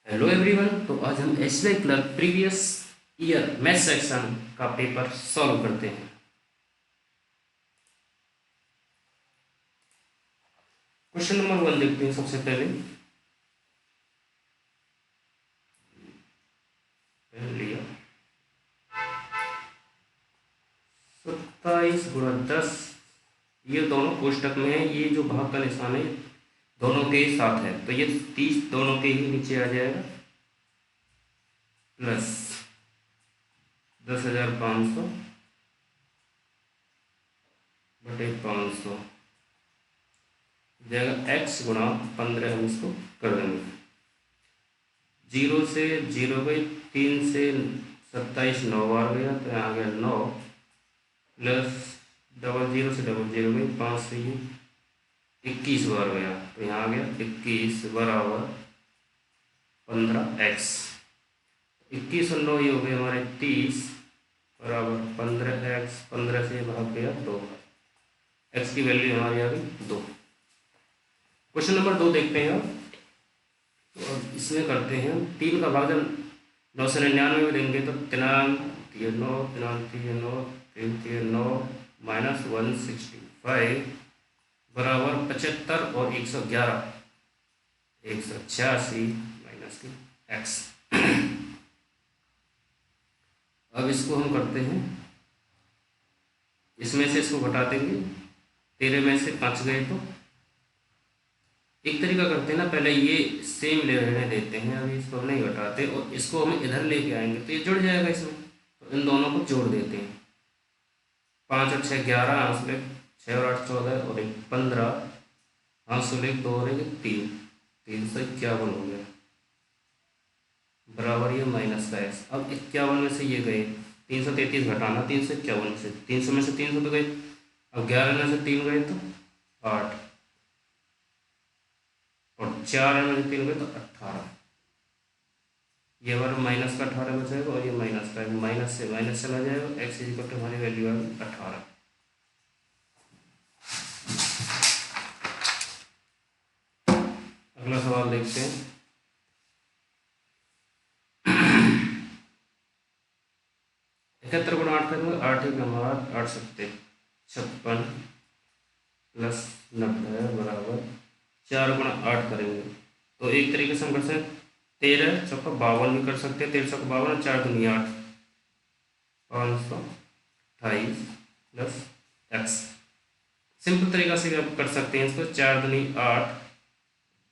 Hello everyone. तो आज हम SBI clerk previous year math section का पेपर सॉल्व करते हैं। क्वेश्चन नंबर 1 देखते हैं सबसे पहले। लिया 27 गुणा 10, ये दोनों कोष्टक में है। ये जो भाग का निशान है दोनों के साथ है, तो ये 30 दोनों के ही नीचे आ जाएगा, प्लस 10,500 बटे 500 जाएगा x गुणा 15। हम इसको कर देंगे, 0 से 0 गई, 3 से 27 9 बार गया, तो यहाँ आ गया 9, प्लस 00 से 00 गई, 5 से ये 21 बार गया, तो यहाँ आ गया 21 बराबर 15x। 21 और 9 ये हो गए हमारे 30 बराबर 15x। 15 से भाग गया 2, x की वैल्यू हमारी आ गई 2। क्वेश्चन नंबर 2 देखते हैं। तो अब इसमें करते हैं 3 का भाग जब 999 में देंगे तो 3 माइनस 165 बराबर 75 और 111 186 माइनस की x। अब इसको हम करते हैं, इसमें से इसको घटा देंगे, 13 में से 5 गए तो एक तरीका करते हैं ना, पहले ये सेम ले रहने देते हैं, अभी इसको हम नहीं घटाते और इसको हम इधर लेके आएंगे तो ये जुड़ जाएगा इसमें, तो इन दोनों को जोड़ देते हैं। 5 और 6 11, हाँ से 6 और 8 14 और 1 15, हाँ से 2 और 1 3, 351 हो गया बराबर ये माइनस का x। अब 51 में से ये गए, 333 घटाना 351 से, 300 में से 300 तो गए, अब 11 में से 3 गए तो 8 और 4 में से 3 गए तो 18, ये हमारा माइनस का 18 बचेगा और ये माइनस का, माइनस से माइनस चला जाएगा, x इक्वल टू हमारी वैल्यू आ गई 18। अगला सवाल देखते हैं। 71 गुणा 8 करेंगे, 8 एक हमारा 8 सत्ते 56 प्लस 90 बराबर 4 गुणा 8 करेंगे तो एक तरीके से हम कर सकते 13 चौका 52 भी कर सकते हैं, 13 चौका 52 4 दूनी 8, 528 प्लस x। सिंपल तरीका से आप कर सकते हैं इसको, 4 दूनी 8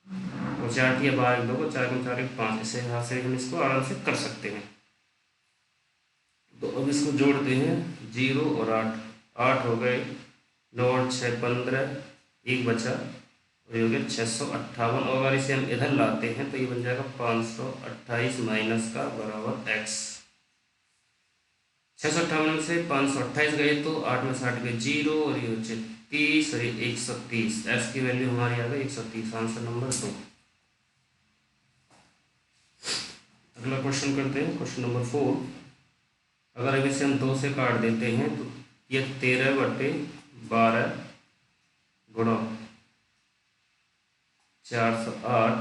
और 4 की 12 1 2 4 4 1 5, इसे यहाँ से हम इसको आराम से कर सकते हैं। तो अब इसको जोड़ते हैं, 0 और 8 हो गए, 9 और 6 15, 1 बचा और ये हो गया 658। और अगर इसे हम इधर लाते हैं तो ये बन जाएगा 528 माइनस का बराबर x। 658 में से 528 गए तो 8 में 60 गए 0 और ये हो 30 और ये 130, x की वैल्यू हमारी आ गई 130, आंसर नंबर 2। अगला क्वेश्चन करते हैं, क्वेश्चन नंबर 4। अगर अब इसे हम 2 से काट देते हैं तो ये 13 बटे 12 गुणा 408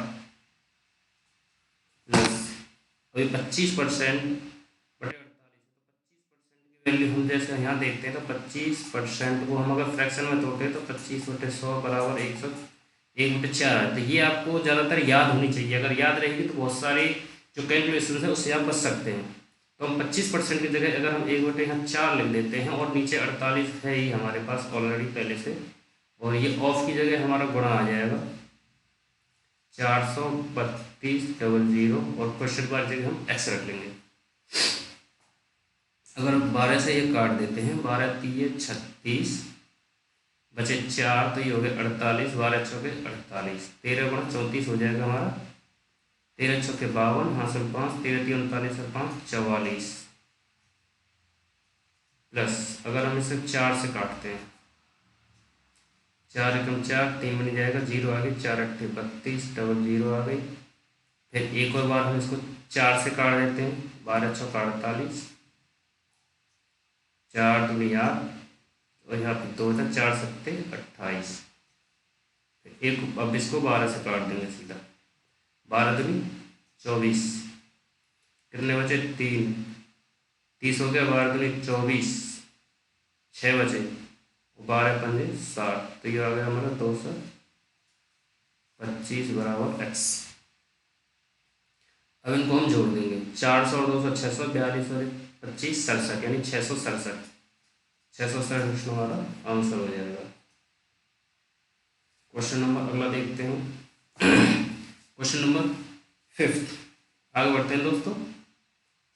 प्लस अभी 25% बटे 48, तो 25% की वैल्यू हम जैसे यहाँ देखते हैं तो 25% को हम अगर फ्रैक्शन में तोड़ते हैं तो 25 बटे 100 बराबर 101 बटे 4 है। तो ये आपको ज़्यादातर याद होनी चाहिए, अगर याद रहेगी तो बहुत सारी जो कैलकुलेशन है उससे आप बच सकते हैं। तो हम 25% की जगह अगर हम 1 बटे यहाँ 4 लिख देते हैं और नीचे 48 है ही हमारे पास ऑलरेडी पहले से, और ये ऑफ की जगह हमारा गुणा आ जाएगा 432 00 और क्वेश्चन बार जगह हम x रख लेंगे। अगर 12 से ये काट देते हैं, 12 3 36 बचे 4 तो ये हो गए 48, 12 चौके 48, 13 गुणा 34 हो जाएगा हमारा, 13 चौके 52, हाँ सर 5, 13 3 39 और 5 44 प्लस अगर हम इसे 4 से काटते हैं, 4 एकम 4, 3 बन जाएगा 0 आ गई, 4 अट्ठे 32 00 आ गई। फिर एक और बार हम इसको 4 से काट देते हैं, 12 चौका 48, 4 दूनी 8 और यहाँ पे 2 था, 4 सत्ते 28। एक अब इसको 12 से काट देंगे सीधा, 12 दूनी 24, कितने बचे 3, 30 हो गया, 12 दूनी 24, 6 बचे, 12 पंजे 60, तो ये आ गया हमारा 225 बराबर x। अब इनको हम जोड़ देंगे, 400 और 200 600, 42 और 25 67, यानी 667, 667 हमारा आंसर हो जाएगा। क्वेश्चन नंबर अगला देखते हैं। क्वेश्चन नंबर 5, आगे बढ़ते हैं दोस्तों।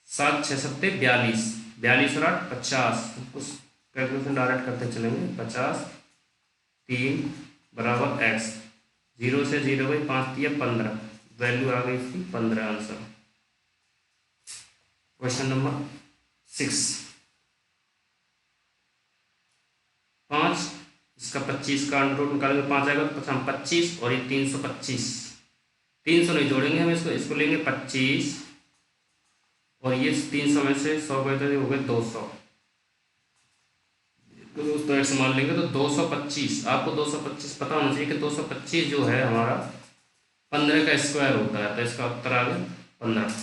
7 6 7 42, 42 और 8 50, कुछ कैलकुलेशन डायरेक्ट करते चलेंगे। 50 3 बराबर x, 0 से 0 भाई 5 दिया 15, वैल्यू आ गई इसकी 15 आंसर। क्वेश्चन नंबर 6, 5 इसका 25 का अंडर रूट निकालेंगे, 5 आएगा तो 25 और ये 325, 300 नहीं जोड़ेंगे हम इसको लेंगे 25 और ये 300 में से 100 गए तो हो गए 200, तो दोस्तों एक्स मान लेंगे तो 225। आपको 225 पता होना चाहिए कि 225 जो है हमारा 15 का स्क्वायर होता है, तो इसका उत्तर आ गया 15।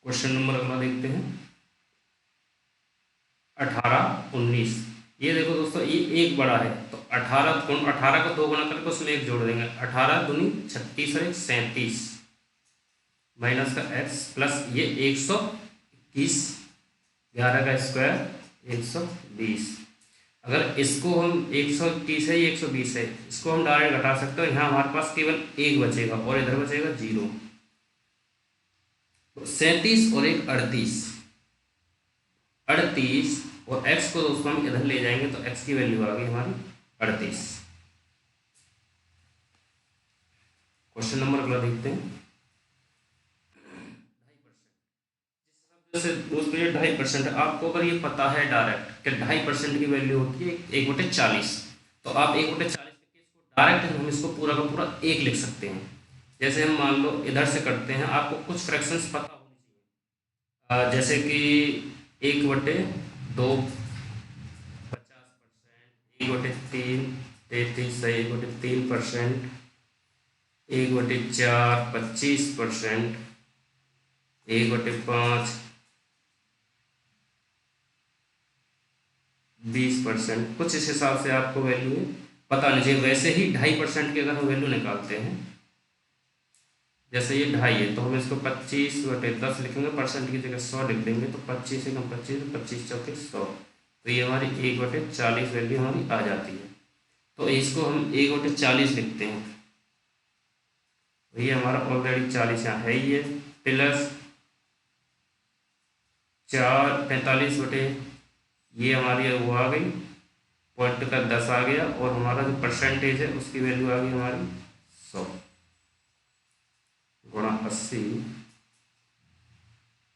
क्वेश्चन नंबर अगला देखते हैं। 18 19, ये देखो दोस्तों ये एक बड़ा है, तो 18 को 2 गुना करके उसमें एक जोड़ देंगे, 18 दूनी 36 और 1 37 माइनस का x प्लस ये 121, 11 का स्क्वायर 120। अगर इसको हम 121 है, ये 120 है, इसको हम डायरेक्ट घटा सकते हो। यहाँ हमारे पास केवल 1 बचेगा और इधर बचेगा 0, तो 37 और 1 38, 38 और x को दोस्तों हम इधर ले जाएंगे तो x की वैल्यू आ गई हमारी 38। क्वेश्चन नंबर अगला देखते हैं। जैसे दोस्तों ये 2.5% है, आपको अगर ये पता है डायरेक्ट कि 2.5% की वैल्यू होती है 1/40, तो आप 1/40 करके इसको डायरेक्ट हम इसको पूरा का पूरा 1 लिख सकते हैं। जैसे हम मान लो इधर से करते हैं, आपको कुछ फ्रैक्शंस पता होनी चाहिए, जैसे कि 1/2 50%, 1/3 33, 1/3%, 1/4 25%, 1/5 20%, कुछ इस हिसाब से आपको वैल्यू पता नहीं चाहिए। वैसे ही 2.5% की अगर हम वैल्यू निकालते हैं, जैसे ये 2.5 है तो हम इसको 25/10 लिखेंगे, परसेंट की जगह 100 लिख देंगे, तो 25 से 25, 25 चौके 100, तो ये हमारी 1/40 वैल्यू हमारी आ जाती है। तो इसको हम 1/40 लिखते हैं, तो ये हमारा ऑलरेडी 40 यहाँ है ही है, प्लस 45 ये हमारी वो आ गई, पॉइंट का 10 आ गया, और हमारा जो परसेंटेज है उसकी वैल्यू आ गई हमारी 100 गुणा 80,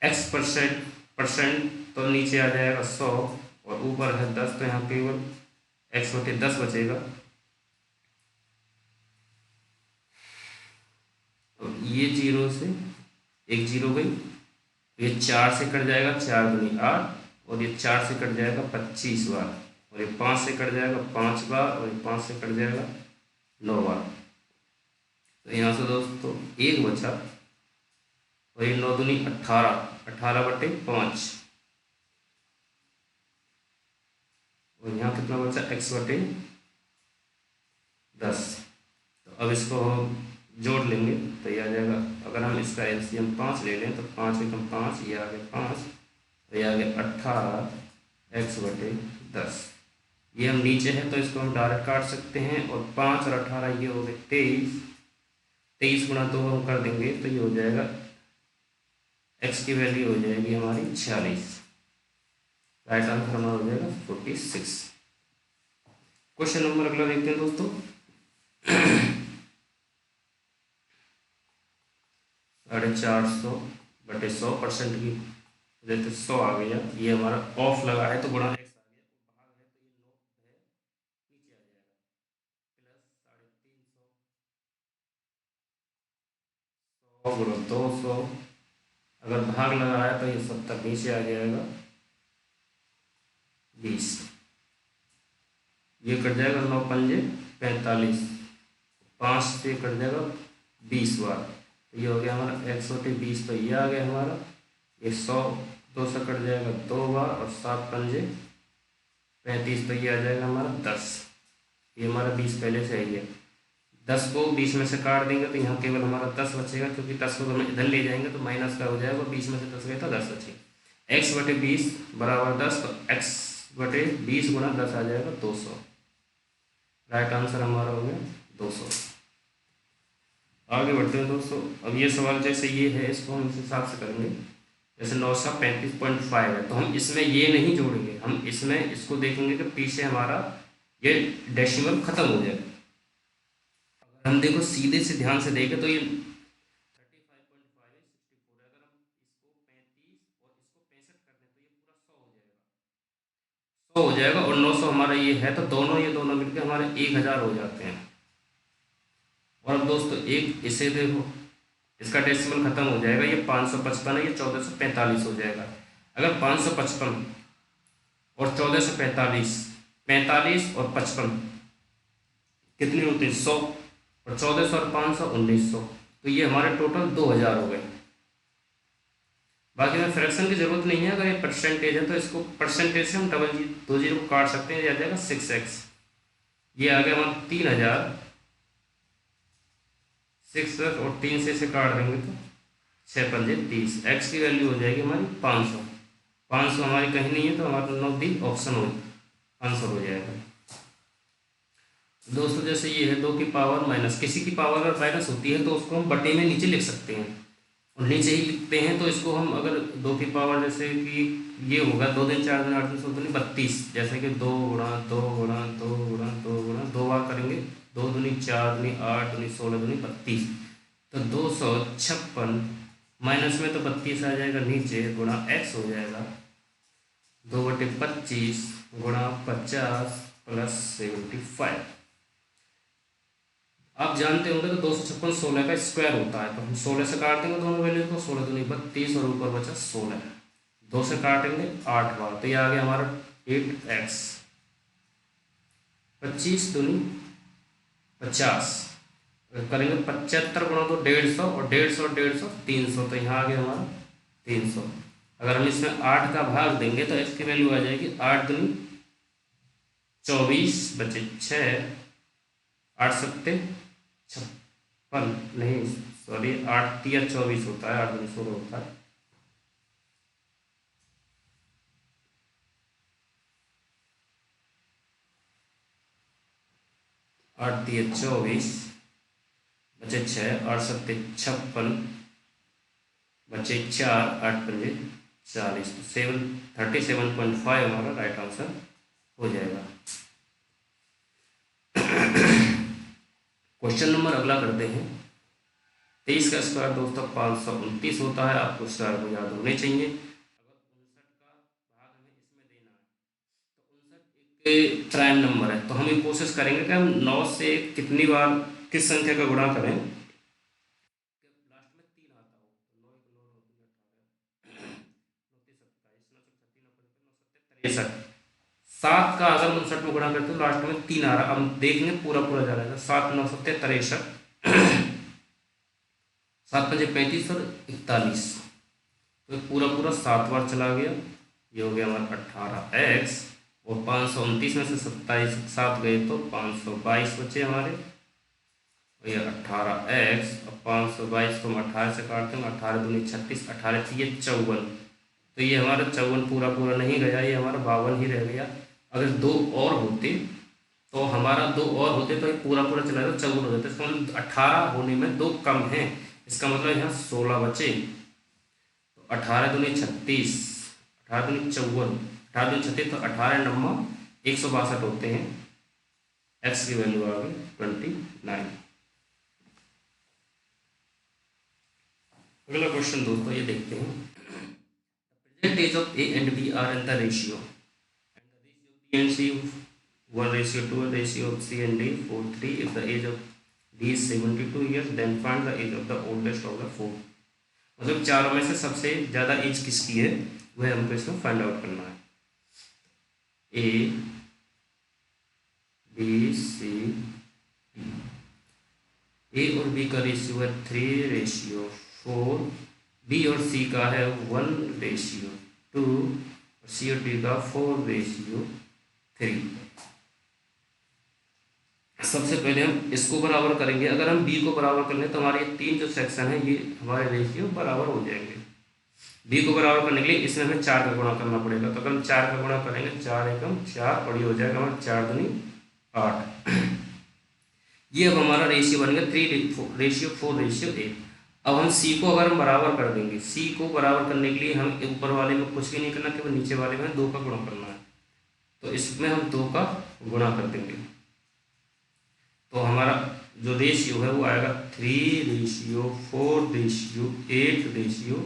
x परसेंट तो नीचे आ जाएगा 100 और ऊपर है 10, तो यहाँ केवल x/10 बचेगा। तो ये 0 से एक 0 गई, ये 4 से कट जाएगा, 4 दूनी 8, और ये 4 से कट जाएगा 25 बार, और ये 5 से कट जाएगा 5 बार, और ये 5 से कट जाएगा 9 बार। तो यहाँ से दोस्तों 1 बचा, और ये 9 दूनी 18, 18/5, और यहाँ कितना बचा x/10। तो अब इसको हम जोड़ लेंगे तो ये आ जाएगा, अगर हम इसका एलसीएम 5 ले लें तो 5 एकम 5, ये आ गया 5, तो ये आ गया 18 x/10। ये हम नीचे है तो इसको हम डायरेक्ट काट सकते हैं, और 5 और 18 ये हो गए 23, 23 गुणा 2 हम कर देंगे तो ये हो जाएगा, x की वैल्यू हो जाएगी हमारी 46, राइट आंसर हमारा हो जाएगा 46। क्वेश्चन नंबर अगला देखते हैं दोस्तों। 450/100% की जैसे 100 आ गया, ये हमारा ऑफ लगा है तो गुणा x आ गया, भाग है तो ये 9 है नीचे आ जाएगा, प्लस 350, 100 गुणा 200, अगर भाग लगा है तो ये 70 नीचे आ जाएगा 20, ये कट जाएगा 9 पंजे 45, 5 से कट जाएगा 20 बार, तो ये हो गया हमारा x बटे 20, तो ये आ गया हमारा, ये 100 2 से कट जाएगा 2 बार और 7 पंजे 35, तो ये आ जाएगा हमारा 10। ये हमारा 20 पहले से आई है, 10 को 20 में से काट देंगे तो यहाँ केवल हमारा 10 बचेगा, क्योंकि 10 को हम इधर ले जाएंगे तो माइनस का हो जाएगा, 20 में से 10 गए तो 10 बचेगा। x बटे 20 बराबर 10, तो x बटे 20 गुणा 10 आ जाएगा 200। राइट आंसर हमारा हो गया 200। आगे बढ़ते हैं दोस्तों। अब ये सवाल जैसे ये है, इसको हम इस हिसाब से करेंगे, जैसे 935.5 है, तो हम इसमें ये नहीं जोड़ेंगे, हम इसमें इसको देखेंगे कि पीछे हमारा ये डेसिमल खत्म हो जाएगा। अगर हम देखो सीधे से ध्यान से देखें तो ये 35.5 है, 64 है, अगर हम इसको 35 और इसको 65 कर दें तो ये पूरा 100 हो जाएगा, 100 हो जाएगा, और 900 हमारा ये है, तो दोनों ये दोनों मिलकर हमारे 1000 हो जाते हैं। और अब दोस्तों एक इसे देखो, इसका डेसिमल खत्म हो जाएगा, ये 555 है, ये 1445 हो जाएगा। अगर 555 और 1445, 45 और 55 कितने होते हैं 100, और 1400 और 500 1900, तो ये हमारे टोटल 2000 हो गए। बाकी में फ्रैक्शन की जरूरत नहीं है, अगर ये परसेंटेज है तो इसको परसेंटेज से हम डबल 2 जीरो को काट सकते हैं, ये आ जाएगा 6x। ये आ गया हमारा 3000, 6x और 3 से काट देंगे तो 6 पंजे 30, x की वैल्यू हो जाएगी हमारी 500। 500 हमारी कहीं नहीं है, तो हमारा नॉट दी ऑप्शन हो आंसर हो जाएगा। दोस्तों जैसे ये है 2 की पावर माइनस, किसी की पावर अगर माइनस होती है तो उसको हम बटे में नीचे लिख सकते हैं, और नीचे ही लिखते हैं, तो इसको हम अगर 2 की पावर जैसे कि ये होगा 2 दिन 4 दिन 8 दिन 16 दिन 32, जैसे कि 2 गुणा 2 गुणा 2 गुणा 2 गुणा 2 बार करेंगे, 2 दूनी 4 दूनी 8 दूनी 16 दूनी 32, तो 256 माइनस में तो 32 आ जाएगा नीचे, गुणा x हो जाएगा 2/25 गुणा 50 प्लस 75। आप जानते होंगे तो 256 16 का स्क्वायर होता है, तो हम 16 से काट देंगे दोनों वैल्यू को, 16 दूनी 32 और ऊपर बचा 16, 2 से काटेंगे 8 बार, तो ये आ गया हमारा 8x। 25 दूनी 50 करेंगे 75 गुणा तो 150, और 150 150 300, तो यहाँ आ गया हमारा 300। अगर हम इसमें 8 का भाग देंगे तो इसकी वैल्यू आ जाएगी 8 दूनी 24 बचे 6, 8 सत्ते 56 नहीं सॉरी 8 तिया 24 होता है, 8 दूनी 16 होता है, 8 तिया 24 बचे 6, 8 सत्ते 56 बचे 4, 8 पंजे 40, 37.5 हमारा राइट आंसर हो जाएगा। क्वेश्चन नंबर अगला करते हैं। 23 का स्क्वायर दोस्तों 529 होता है, आपको स्क्वायर को याद होने चाहिए। अगर 59 का भाग हमें इसमें देना है, तो 59 एक प्राइम नंबर है, तो हम ये कोशिश करेंगे कि हम 9 से कितनी बार किस संख्या का गुणा करें, लास्ट में 3 आता हो, तो 9 1 9 9 3 18 29 27 9 9 63 7 का अगर 59 में गुणा करते हैं तो लास्ट में 3 आ रहा, हम देखेंगे पूरा पूरा जा रहा है, 7 9 7 63, 7 5 35 और 41, तो पूरा पूरा 7 बार चला गया, ये हो गया हमारा 18x, और 529 में से 27 7 गए तो 522 बचे हमारे, और ये 18x और 522 को हम 18 से काटते हैं, 18 दूनी 36, 18 थी ये 54, तो ये हमारा 54 पूरा पूरा नहीं गया, ये हमारा 52 ही रह गया। अगर 2 और होते तो हमारा 2 और होते तो ये पूरा पूरा चला जाता 54 हो जाता, इसका मतलब 18 होने में 2 कम है, इसका मतलब यहाँ 16 बचे, तो 18 दूनी 36, 18 दूनी 54, 18 दूनी 36, तो 18 नम्मा 162 होते हैं, x की वैल्यू आ गई 29। अगला क्वेश्चन दोस्तों ये देखते हैं। Present age of a and b are in the ratio, and the ratio of B and C 1:2, and ratio of C and D 4:3. If the age of D is 72 years, then find the age of the oldest of the four. मतलब चारों में से सबसे ज़्यादा as किसकी है वह हमको इसमें फाइंड आउट करना है। A B C D, ए और बी का रेशियो है 3:4, बी और सी का है 1:2, और सी और डी का 4:3। सबसे पहले हम इसको बराबर करेंगे। अगर हम बी को बराबर कर लें तो हमारे 3 जो सेक्शन है ये हमारे रेशियो बराबर हो जाएंगे। बी को बराबर करने के लिए इसमें हमें 4 का गुणा करना पड़ेगा। तो अगर हम 4 का गुणा करेंगे, 4 एकम 4, और ये हो जाएगा हमारा 4 दूनी 8। ये अब हमारा रेशियो बन गया 3:4:8। अब हम सी को अगर हम बराबर कर देंगे, सी को बराबर करने के लिए हम ऊपर वाले में कुछ भी नहीं करना, केवल नीचे वाले में 2 का गुणा करना है। तो इसमें हम 2 का गुणा कर देंगे, तो हमारा जो रेशियो है वो आएगा 3:4:8,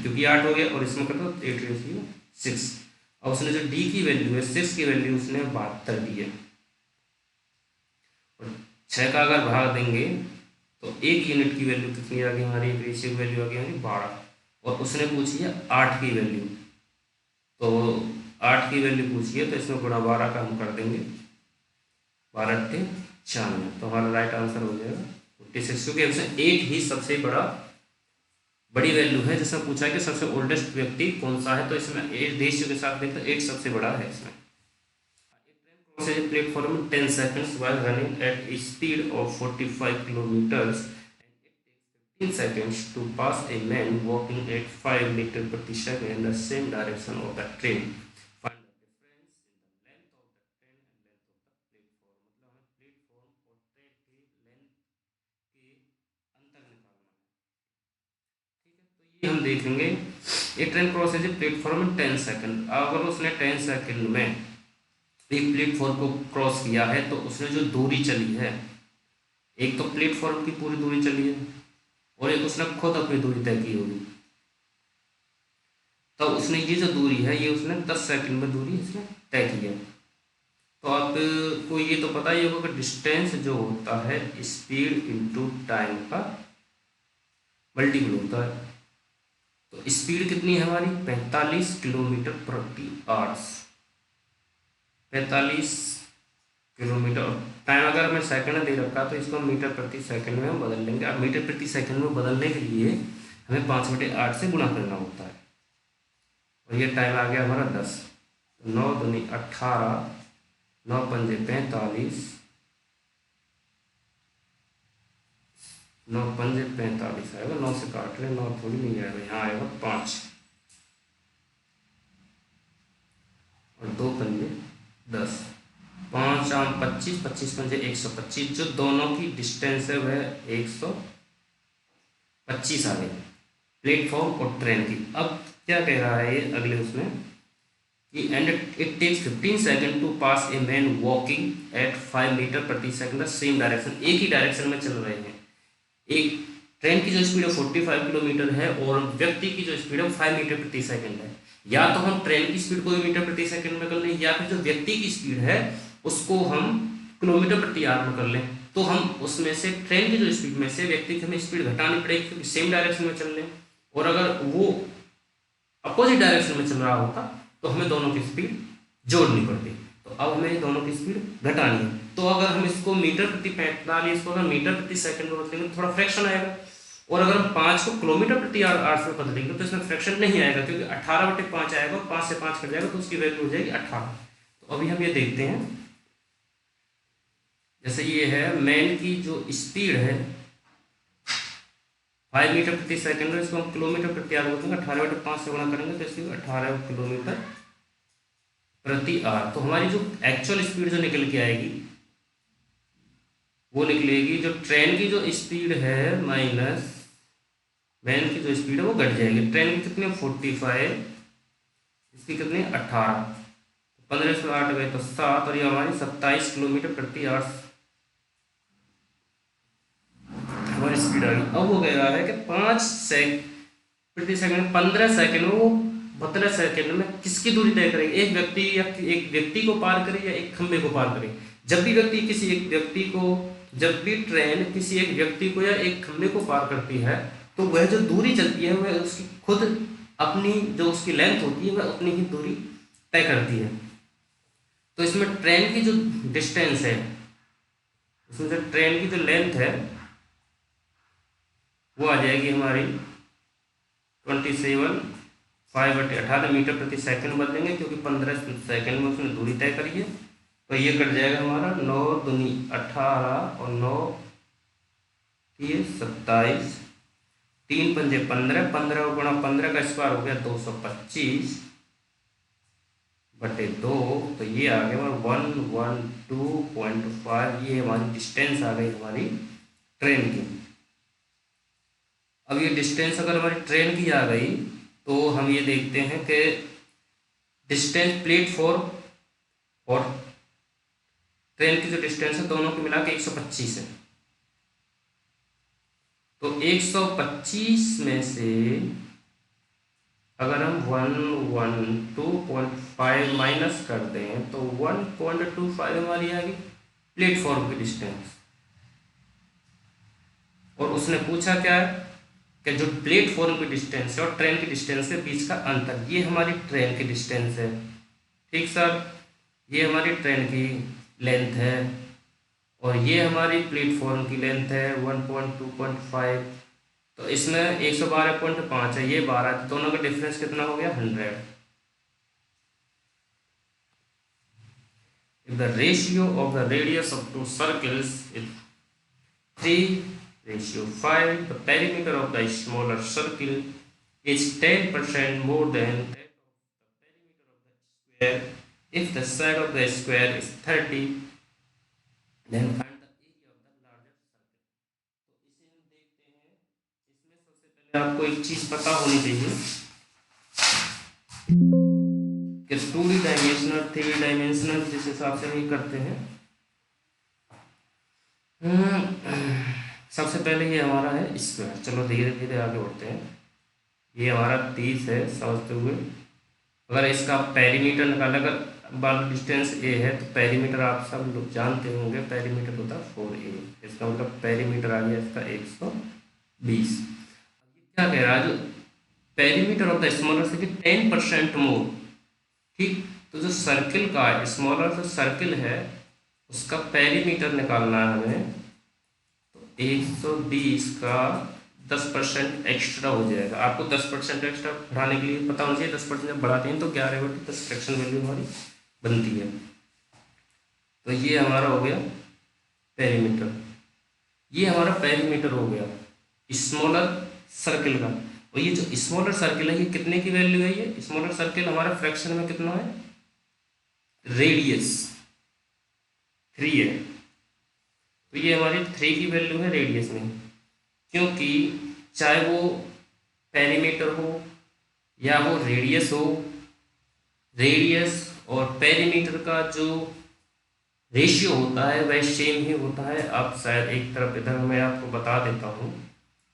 क्योंकि 8 हो गया, और इसमें करते 8:6। और उसने जो डी की वैल्यू है 6 की वैल्यू उसने 72 दी है। और 6 का अगर भाग देंगे तो 1 यूनिट की वैल्यू कितनी आ गई हमारी, रेशियो की वैल्यू आ गई हमारी 12। और उसने पूछी है 8 की वैल्यू, तो 8 की वैल्यू पूछी है तो इसमें गुणा 12 का हम कर देंगे, 12×8 = 96। तो हमारा राइट आंसर हो जाएगा 46, क्योंकि उसमें 8 ही सबसे बड़ी वैल्यू है। जिसमें पूछा है कि सबसे ओल्डेस्ट व्यक्ति कौन सा है, तो इसमें 8 रेशियो के साथ देखते 8 सबसे बड़ा है इसमें। Platform 10 seconds while running at a speed of 45 kilometers and it takes 15 seconds to pass a man walking at 5 meters per second in the same direction of the train. Find the difference in the length of the train and length of the platform. मतलब हमें platform और train की length के अंतर निकालना है। ठीक है, तो ये हम देखेंगे। ये ट्रेन क्रॉसेज प्लेटफॉर्म में 10 सेकंड। अगर उसने 10 सेकंड में एक प्लेटफॉर्म को क्रॉस किया है तो उसने जो दूरी चली है, एक तो प्लेटफॉर्म की पूरी दूरी चली है और एक उसने खुद अपनी दूरी तय की होगी। तो उसने ये जो दूरी है ये उसने 10 सेकंड में दूरी इसने तय की है। तो आपको ये तो पता ही होगा कि डिस्टेंस जो होता है स्पीड इनटू टाइम का मल्टीपल होता है। तो स्पीड कितनी है हमारी 45 किलोमीटर प्रति आवर्स, 45 किलोमीटर। टाइम अगर हमें सेकंड दे रखा तो इसको मीटर प्रति सेकंड में हम बदल लेंगे। अब मीटर प्रति सेकंड में बदलने के लिए हमें 5/8 से गुणा करना होता है, और ये टाइम आ गया हमारा 10। 9 दूनी 18, 9 पंजे 45, 9 पंजे 45 आएगा। 9 से काट ले, 9 थोड़ी नहीं आएगा, यहाँ आएगा 5, और 2 पंजे 10, 5 आम 25, 25 पंजे 125। जो दोनों की डिस्टेंस है वह 125 आ गई प्लेटफॉर्म और ट्रेन की। अब क्या कह रहा है ये अगले उसमें कि and it takes 15 second to pass a man walking at 5 metre प्रति सेकंड द सेम डायरेक्शन। एक ही डायरेक्शन में चल रहे हैं। एक ट्रेन की जो स्पीड है 45 किलोमीटर है और व्यक्ति की जो स्पीड है 5 मीटर प्रति सेकंड है। या तो हम ट्रेन की स्पीड को मीटर प्रति सेकंड में कर लें, या फिर जो व्यक्ति की स्पीड है उसको हम किलोमीटर प्रति आवर में कर लें। तो हम उसमें से ट्रेन की जो स्पीड में से व्यक्ति की हमें स्पीड घटानी पड़ेगी, क्योंकि सेम डायरेक्शन में चल लें। और अगर वो अपोजिट डायरेक्शन में चल रहा होता तो हमें दोनों की स्पीड जोड़नी पड़ती। तो अब हमें दोनों की स्पीड घटानी है। तो अगर हम इसको मीटर प्रति 45 को अगर मीटर प्रति सेकंड में बदलेंगे तो थोड़ा फ्रैक्शन आएगा, और अगर हम 5 को किलोमीटर प्रति आवर में बदलेंगे तो इसमें फ्रैक्शन नहीं आएगा, क्योंकि 18/5 आएगा, 5 से 5 कट जाएगा तो उसकी वैल्यू हो जाएगी 18। तो अभी हम ये देखते हैं, जैसे ये है मैन की जो स्पीड है 5 मीटर प्रति सेकंड है, इसको हम किलोमीटर प्रति आवर बोलते हैं। 18/5 से गुणा करेंगे तो इसकी 18 किलोमीटर प्रति आवर। तो हमारी जो एक्चुअल स्पीड जो निकल के आएगी वो निकलेगी, जो ट्रेन की जो स्पीड है माइनस मैन की जो स्पीड है वो घट जाएगी। ट्रेन की कितनी 45, इसकी कितनी 18, 15 से 8 गए तो 7, और ये हमारी 27 किलोमीटर प्रति आवर हमारी स्पीड आ गई। अब हो गया है कि 5 प्रति सेकंड 15 सेकंड में वो 72 सेकंड में किसकी दूरी तय करेगी, एक व्यक्ति या एक व्यक्ति को पार करे या एक खंबे को पार करे। जब भी व्यक्ति किसी एक व्यक्ति को, जब भी ट्रेन किसी एक व्यक्ति को या एक खंबे को पार करती है तो वह जो दूरी चलती है वह उसकी खुद अपनी जो उसकी लेंथ होती है वह अपनी ही दूरी तय करती है। तो इसमें ट्रेन की जो डिस्टेंस है इसमें जो ट्रेन की जो लेंथ है वो आ जाएगी हमारी 27.5/18 मीटर प्रति सेकंड बदलेंगे, क्योंकि 15 सेकंड में उसने दूरी तय करी है। तो ये कट जाएगा हमारा 9 दूनी 18 और 9 ये 27, 3 पंजे 15, 15 गुणा 15 का स्क्वायर हो गया 225/2। तो ये आ गया हमारा 112.5। ये हमारी डिस्टेंस आ गई हमारी ट्रेन की। अब ये डिस्टेंस अगर हमारी ट्रेन की आ गई तो हम ये देखते हैं कि डिस्टेंस प्लेटफॉर्म और ट्रेन की जो डिस्टेंस है दोनों को मिला के 125 है। तो 125 में से अगर हम 112.5 माइनस कर दें तो 1.25 हमारी आ गई प्लेटफॉर्म की डिस्टेंस। और उसने पूछा क्या है कि जो प्लेटफॉर्म की डिस्टेंस है और ट्रेन की डिस्टेंस के बीच का अंतर, ये हमारी ट्रेन की डिस्टेंस है। ठीक सर, ये हमारी ट्रेन की लेंथ है और ये हमारी प्लेटफॉर्म की लेंथ है 1.2.5। तो इसमें 112.5 है, ये 12, दोनों का डिफरेंस कितना हो गया 100। If the ratio of the radius of two circles is 3:5, the perimeter of the smaller circle is 10% more than that of the perimeter of the square. If the side of the square is 30, then find the area of the larger circle. तो इसे हम देखते हैं। इसमें सबसे पहले आपको एक चीज पता होनी चाहिए कि 2D डायमेंशनल 3D डायमेंशनल जिस हिसाब से हम करते हैं। सबसे पहले ये हमारा है स्क्वायर। चलो धीरे धीरे आगे बढ़ते हैं। ये हमारा 30 है समझते हुए। अगर इसका पेरीमीटर निकालें, अगर बाल डिस्टेंस ए है तो पेरीमीटर आप सब लोग जानते होंगे, पेरीमीटर होता है 4a। इसका मतलब पेरीमीटर आ गया इसका 120। क्या कह रहा है, जो perimeter of the smaller circle 10% मोर। ठीक, तो जो सर्किल का स्मॉलर जो सर्किल है उसका पेरीमीटर निकालना है हमें। तो 120 का 10% एक्स्ट्रा हो जाएगा। आपको 10% एक्स्ट्रा बढ़ाने के लिए पता होना चाहिए, 10% जब बढ़ाते हैं तो 11/10 फ्रैक्शन वैल्यू हमारी बनती है। तो ये हमारा हो गया पेरीमीटर। ये हमारा पेरीमीटर हो गया स्मॉलर सर्किल का। और ये जो स्मॉलर सर्किल है ये कितने की वैल्यू है? ये स्मॉलर सर्किल हमारा फ्रैक्शन में कितना है? रेडियस 3 है। तो ये हमारी 3 की वैल्यू है रेडियस में, क्योंकि चाहे वो पेरीमीटर हो या वो रेडियस हो, रेडियस और पेरीमीटर का जो रेशियो होता है वह सेम ही होता है। अब शायद एक तरफ इधर मैं आपको बता देता हूँ।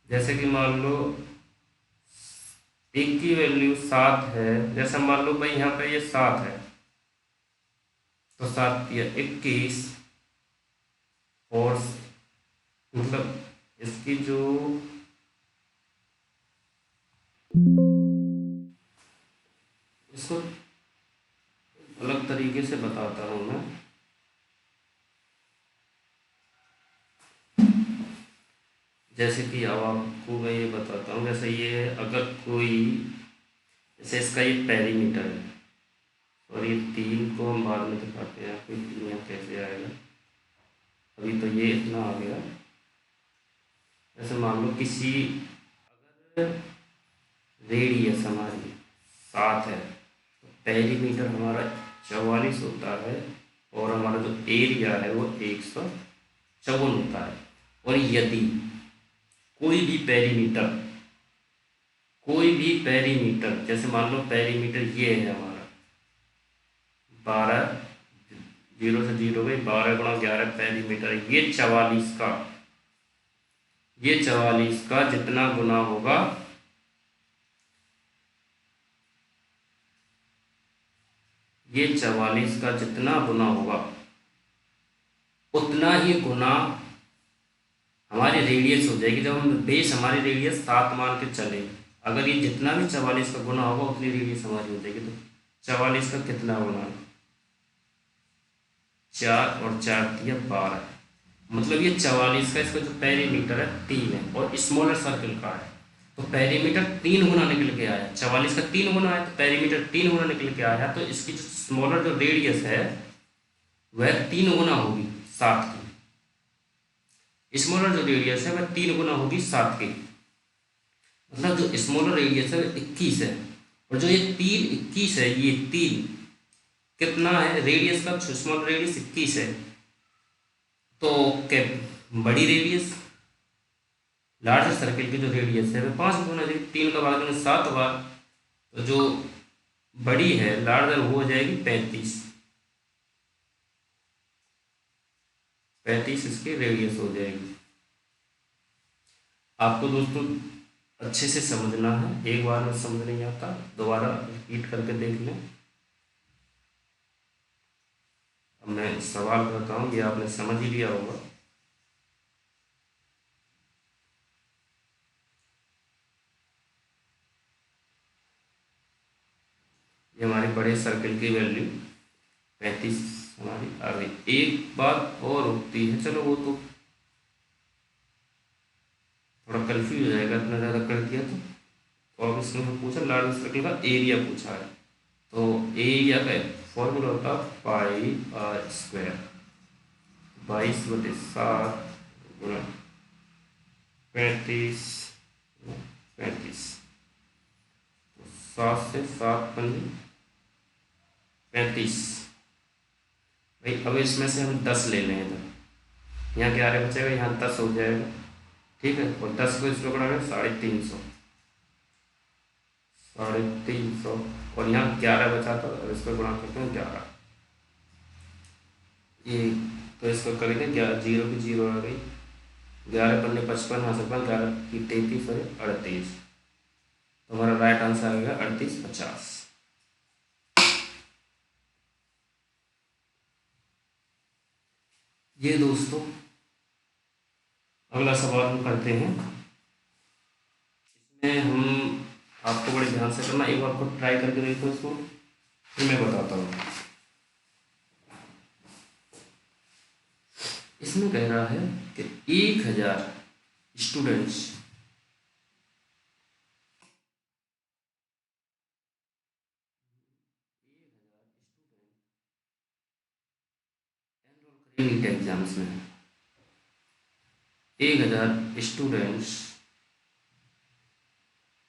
जैसे कि मान लो एक की वैल्यू 7 है, जैसे मान लो भाई यहाँ पे ये 7 है तो 7 या 21 और मतलब इसकी जो इसको अलग तरीके से बताता हूँ मैं। जैसे कि अब आपको मैं ये बताता हूँ, जैसे ये अगर कोई जैसे इसका ये पेरीमीटर है और ये 3 को हम बाद में दिखाते हैं आपको 3 यहाँ कैसे आएगा। अभी तो ये इतना आ गया। जैसे मान लो किसी अगर रेडियस हमारी 7 है तो पेरीमीटर हमारा 44 होता है और हमारा जो एरिया है वो 154 होता है। और यदि कोई भी पेरीमीटर जैसे मान लो पेरीमीटर ये है हमारा 12, 0 से 0 में 12 गुणा 11 पेरीमीटर, ये 44 का जितना गुना होगा ये 44 का जितना गुना होगा उतना ही गुना हमारी रेडियस हो जाएगी। जब हम बेस हमारी रेडियस 7 मान के चले, अगर ये जितना भी 44 का गुना होगा उतनी रेडियस हमारी हो जाएगी। तो 44 का कितना गुना? 4 और 4 दिया 12। मतलब ये 44 का इसका जो पेरीमीटर है 3 है और स्मॉलर सर्कल का है, तो पेरीमीटर 3 गुना निकल के आया। 44 का 3 गुना है तो पेरीमीटर 3 गुना निकल के आया, तो इसकी जो स्मॉलर जो रेडियस है वह 3 गुना होगी 7 की। स्मॉलर जो रेडियस है वह 3 गुना होगी 7 की। मतलब जो स्मॉलर रेडियस है वह 21 है, और जो ये 21 है, ये 3 कितना है रेडियस का, स्मॉलर रेडियस 21 है, तो क्या बड़ी रेडियस लार्ज सर्किल की जो रेडियस है वह 5 गुना होगी। 3 का भाग देंगे 7 बार, तो जो बड़ी है लार्जर वो हो जाएगी 35। 35 इसकी रेडियस हो जाएगी। आपको दोस्तों अच्छे से समझना है, एक बार में समझ नहीं आता दोबारा रिपीट करके देख लें। अब मैं सवाल करता हूँ, ये आपने समझ ही लिया होगा। ये हमारी बड़े सर्किल की वैल्यू 35 हमारी आ गई। एक बात और होती है, चलो वो तो थोड़ा कंफ्यूज हो जाएगा, इतना ज़्यादा कर दिया तो अब इसमें हम पूछा लार्ज सर्कल का एरिया पूछा है, तो एरिया का फॉर्मूला होता है पाई आर स्क्वायर 22/7 गुणा 35 35। 7 से 7 पंजे 35 भाई। अब इसमें से हम 10 ले लें इधर, यहाँ 11 बचेगा, यहाँ 10 हो जाएगा, ठीक है। और 10 को इसमें बढ़ा 350, 350, और यहाँ 11 बचा था, और इसको गुणा करते हैं 11, ये तो इसको करेंगे 11, 0 की 0 आ गई, 11 पन्ने 55, यहाँ से 11 की 33 और 38, तो हमारा राइट आंसर आ गया 3850। ये दोस्तों अगला सवाल हम करते हैं। इसमें हम आपको बड़े ध्यान से करना, एक बार खुद ट्राई करके देखो इसको, फिर मैं बताता हूँ। इसमें कह रहा है कि 1000 स्टूडेंट्स नीट एग्जाम्स में, 1000 स्टूडेंट्स,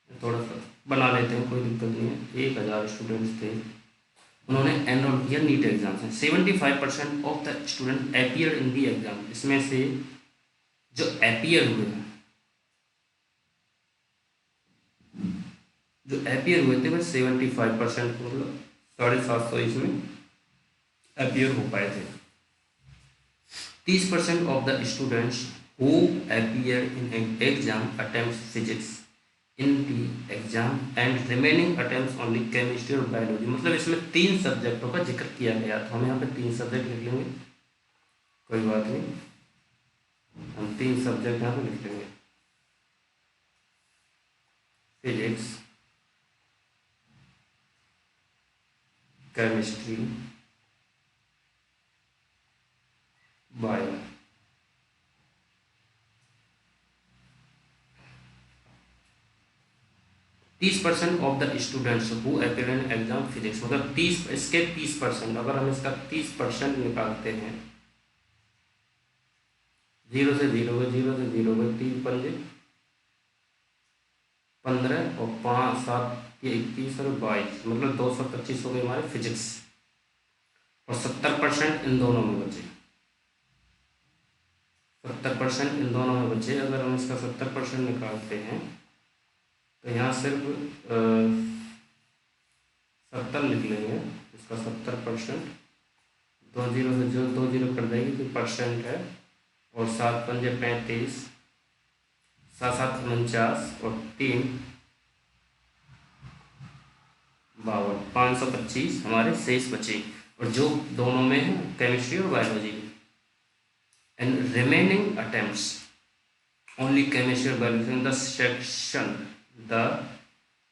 थोड़ा सा बना लेते हैं कोई दिक्कत नहीं है, 1000 स्टूडेंट्स थे, उन्होंने एनरोल किया नीट एग्जाम में। 75% of the student appear in the exam, इसमें से जो अपीयर हुए हैं, जो अपीयर हुए थे वह 75%, मतलब 750 इसमें अपीयर हो पाए थे। 30% of the students who appear in an exam attempt physics in the exam and remaining attempt only chemistry और बायोलॉजी। मतलब इसमें 3 सब्जेक्टों का जिक्र किया गया, तो हम यहाँ पे 3 सब्जेक्ट लिख लेंगे, कोई बात नहीं, हम 3 सब्जेक्ट यहाँ पे लिख लेंगे, फिजिक्स, केमिस्ट्री, बायो। तीस % of the students who appear in exam physics, मतलब 30, इसके 30%, अगर हम इसका 30% निकालते हैं, 0 से 0 में 0 से 0 में 3 पंजे 15 और 5 7 ये 21 और 22, मतलब 225 हो गए हमारे फिजिक्स, और 70% इन दोनों में बचे, 70% इन दोनों में बचे। अगर हम इसका 70% निकालते हैं तो यहाँ सिर्फ 70 लिख लेंगे, इसका 70%, 2 जीरो से जो 2 जीरो कर देंगे तो परसेंट है, और 7 पंजे 35, 7 7 49, और 3 52, 525 हमारे शेष बचे, और जो दोनों में है केमिस्ट्री और बायोलॉजी में। And remaining attempts only chemistry और biology in the section, the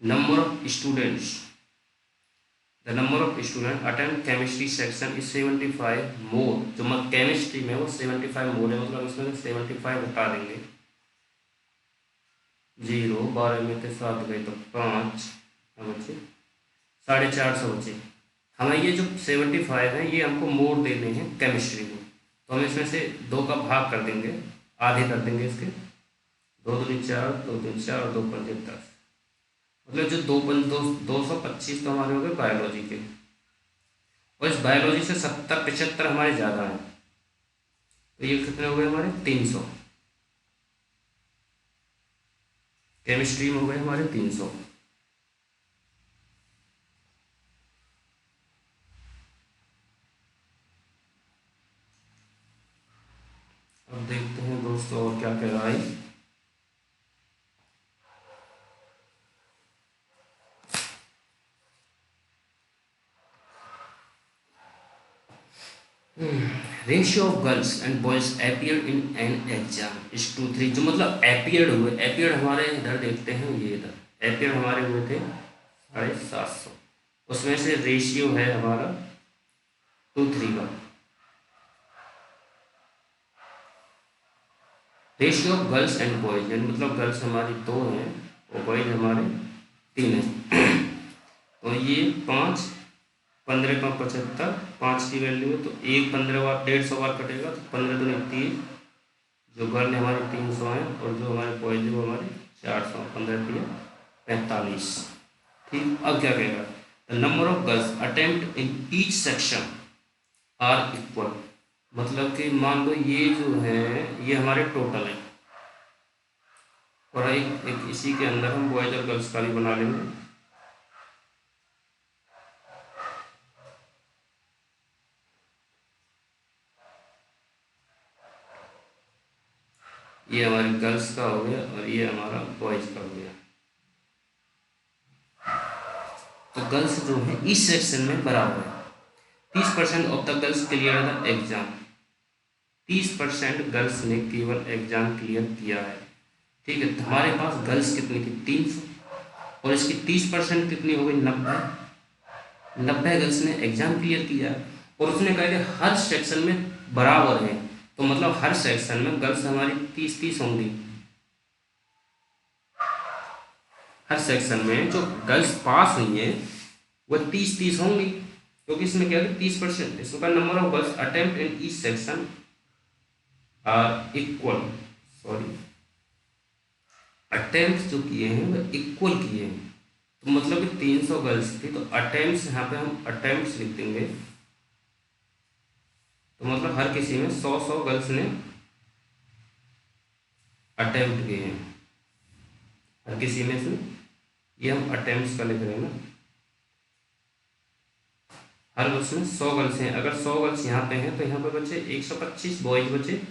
number of students the number of student attempt chemistry section is 75 more. जो केमिस्ट्री में वो 75 मोर है, मतलब इसमें 75 हटा देंगे। 0 12 में थे 7 गए तो 5 बचे 450 बचे। हमें ये जो 75 है ये हमको मोर देने हैं केमिस्ट्री को, तो हम इसमें से 2 का भाग कर देंगे, आधे कर देंगे इसके। 2 दूनी 4, 2 दूनी 4 और 2 पंजे 10, मतलब जो 225 तो हमारे हो गए बायोलॉजी के, और इस बायोलॉजी से 70-75 हमारे ज़्यादा हैं, तो ये कितने हो गए हमारे 300। केमिस्ट्री में हो गए हमारे 300। अब देखते हैं दोस्तों और क्या कह रहा है। Ratio of girls and boys appeared in an exam is 2:3। जो मतलब अपियर्ड हुए, अपियर्ड हमारे इधर देखते हैं, ये इधर अपियर्ड हमारे हुए थे 750, उसमें से रेशियो है हमारा 2:3 का। Ratio of girls and boys, यानी मतलब गर्ल्स हमारी 2 हैं और बॉयज हमारे 3 हैं। तो ये 5, 15 का 75, 5 की वैल्यू है तो 1 15 बार 150 बार कटेगा, तो 15 दूनी 30, जो गर्ल हमारे 300 हैं और जो हमारे बॉयज वो हमारे 400, 15 दिया 45। ठीक, अब क्या कहेगा, the number of girls attempt in each section are equal. मतलब कि मान लो ये जो है ये हमारे टोटल है, और एक इसी के अंदर हम बॉयज और गर्ल्स का भी बना लेंगे। ये हमारे गर्ल्स का हो गया और ये हमारा बॉयज का हो गया। तो गर्ल्स जो है इस सेक्शन में बराबर है। 30% of the girls clear the exam. 30% girls ने केवल एग्जाम क्लियर किया है। ठीक है, तो हमारे पास गर्ल्स कितनी थी 300, और इसकी 30% कितनी हो गई 90। 90 गर्ल्स ने एग्जाम क्लियर किया, और उसने कहा कि हर सेक्शन में बराबर है, तो मतलब हर सेक्शन में गर्ल्स हमारी 30-30 होंगी। हर सेक्शन में जो गर्ल्स पास हुई है वह 30-30 होंगी, क्योंकि इसमें क्या है 30%। इसका number of girls attempt in each section are equal, sorry attempt जो किए हैं वह इक्वल किए हैं, तो मतलब कि 300 गर्ल्स थी, तो अटेम्प्ट यहाँ पे हम अटेम्प्ट लिख देंगे, तो मतलब हर किसी में 100 गर्ल्स ने अटेम्प्ट किए हैं, हर किसी में से। ये हम अटेम्प्ट का लिख रहे हैं ना, हर उसमें 100 गर्ल्स हैं। अगर 100 गर्ल्स यहाँ पे हैं तो यहाँ पे बचे 125 बॉयज बचे।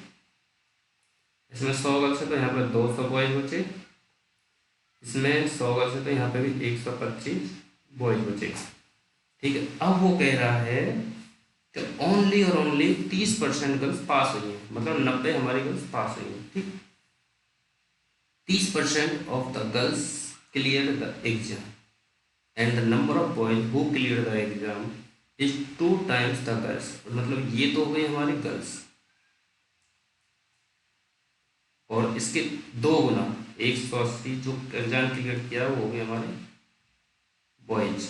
इसमें 100 गर्ल्स है तो यहाँ पे 200 बॉयज बचे। इसमें 100 गर्ल्स है तो यहाँ पे भी 125 बॉयज बचे। ठीक है, अब वो कह रहा है कि ओनली और ओनली 30% गर्ल्स पास हुई हैं, मतलब 90 हमारी गर्ल्स पास हुई हैं। ठीक, 30% of the girls clear the exam and the number of boys who clear the exam is 2 times the girls. मतलब ये तो हो गई हमारी गर्ल्स, और इसके 2 गुना 180 जो एग्जाम क्लियर किया वो हो गए हमारे बॉयज।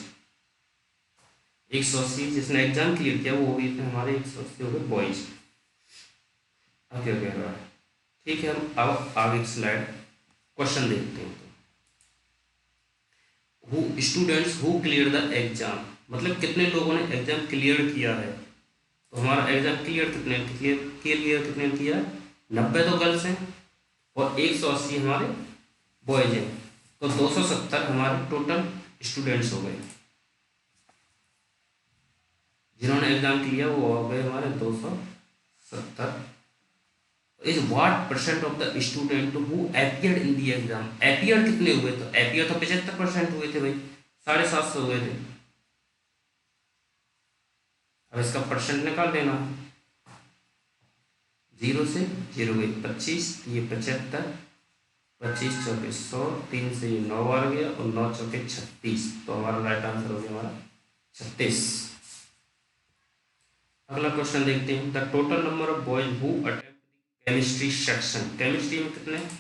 180 जिसने एग्जाम क्लियर किया वो हो गए थे हमारे 180 हो गए बॉयज। अब क्या कह रहा है, ठीक है, हम अब आगे स्लाइड क्वेश्चन देखते हैं। Who students who clear the exam, मतलब कितने लोगों ने एग्जाम क्लियर किया है। तो हमारा एग्जाम क्लियर कितने किया, 90 तो गर्ल्स हैं और 180 हमारे बॉयज हैं, तो 270 हमारे टोटल स्टूडेंट्स हो गए जिन्होंने एग्जाम किया, वो हो गए हमारे 270। Is what percent of the student who appeared in the exam. Appear कितने हुए, तो अपीयर तो 75% हुए थे भाई, 750 हुए थे। अब इसका परसेंट निकाल देना, 0 से 0 गई 25, ये 75, 25 चौके 100, 3 से ये 9 बार गया और 9 चौके 36, तो हमारा राइट आंसर हो गया हमारा 36। अगला क्वेश्चन देखते हैं, the total number of boys who attempt chemistry section. Chemistry में कितने अटेम्प्ट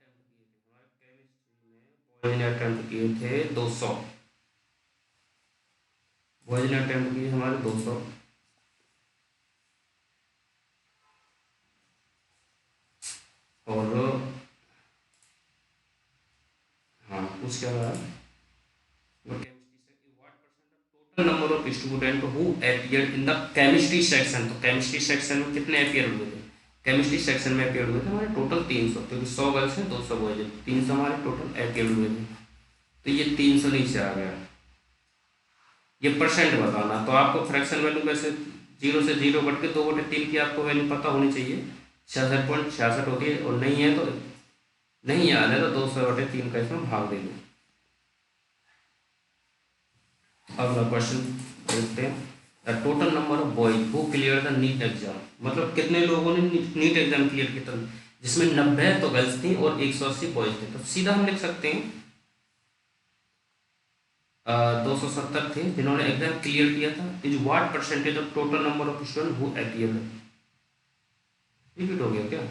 किए थे? हमारे केमिस्ट्री में बॉयज ने अटेम्प्ट किए थे 200। बॉयज ने अटेम्प्ट किए हमारे 200। और हाँ पूछ क्या रहा है, number of student who appeared in the chemistry section. तो केमिस्ट्री सेक्शन में कितने अपीयर हुए थे? केमिस्ट्री सेक्शन में अपीयर हुए थे हमारे टोटल 300, क्योंकि 100 गर्ल्स हैं 200 बॉयज हैं, 300 हमारे टोटल अपीयर हुए थे। तो ये 300 नीचे आ गया। ये परसेंट बताना, तो आपको फ्रैक्शन वैल्यू कैसे, 0 से 0 बढ़ के 2/3 की आपको वैल्यू पता होनी चाहिए। 66.66 होती है, और नहीं है तो नहीं याद है तो 200/3 का इसमें भाग दे दो। अगला क्वेश्चन देखते हैं, the total number of boys who clear the NEET exam. मतलब कितने लोगों ने नीट एग्जाम क्लियर किया, जिसमें 90 तो गर्ल्स थी और 180 बॉयज थे। तो सीधा हम लिख सकते हैं 270 थे जिन्होंने एग्जाम क्लियर किया था। Is what percentage of total number of student who appeared. Repeat हो गया क्या?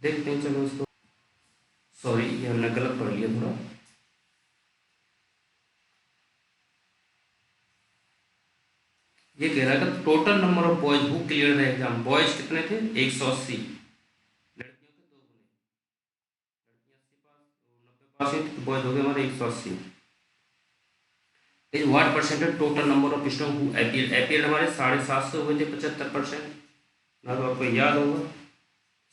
देखते हैं, चलो इसको, सॉरी ये हमने गलत पढ़ लिया थोड़ा। ये कह रहा है कि total number of boys who clear the exam. Boys कितने थे? 180। लड़कियों के 2 गुने, लड़कियां 80 पास, 90 पास हुई तो बॉयज हो गए हमारे 180। Is what percentage total number of student who appeared. Appeared हमारे 750 हुए थे, 75%। ना तो आपको याद होगा,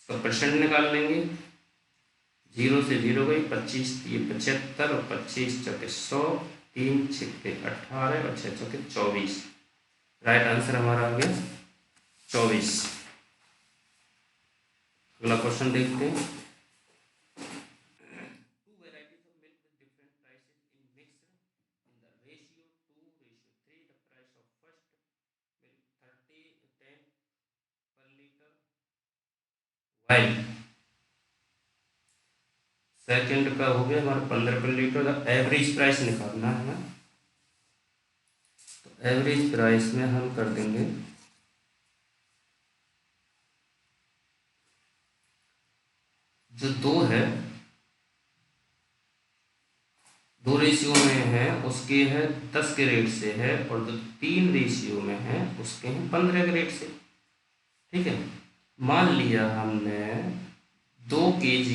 इसका परसेंट निकाल लेंगे। 0 से 0 गई, 25 ये 75 और 25 चौके 100, 3 छक्के 18 और 6 चौके 24। राइट आंसर हमारा आ गया 24। अगला क्वेश्चन देखते हैं, to varieties of milk with different prices in mixed in the ratio 2:3। The price of first milk 10 पर लीटर, वाइल सेकंड का हो गया हमारा 15 पर लीटर। द एवरेज प्राइस निकालना है ना, तो एवरेज प्राइस में हम कर देंगे जो 2 है, 2 रेशियो में है उसके है 10 के रेट से है, और जो 3 रेशियो में है उसके हैं 15 के रेट से। ठीक है, मान लिया हमने 2 kg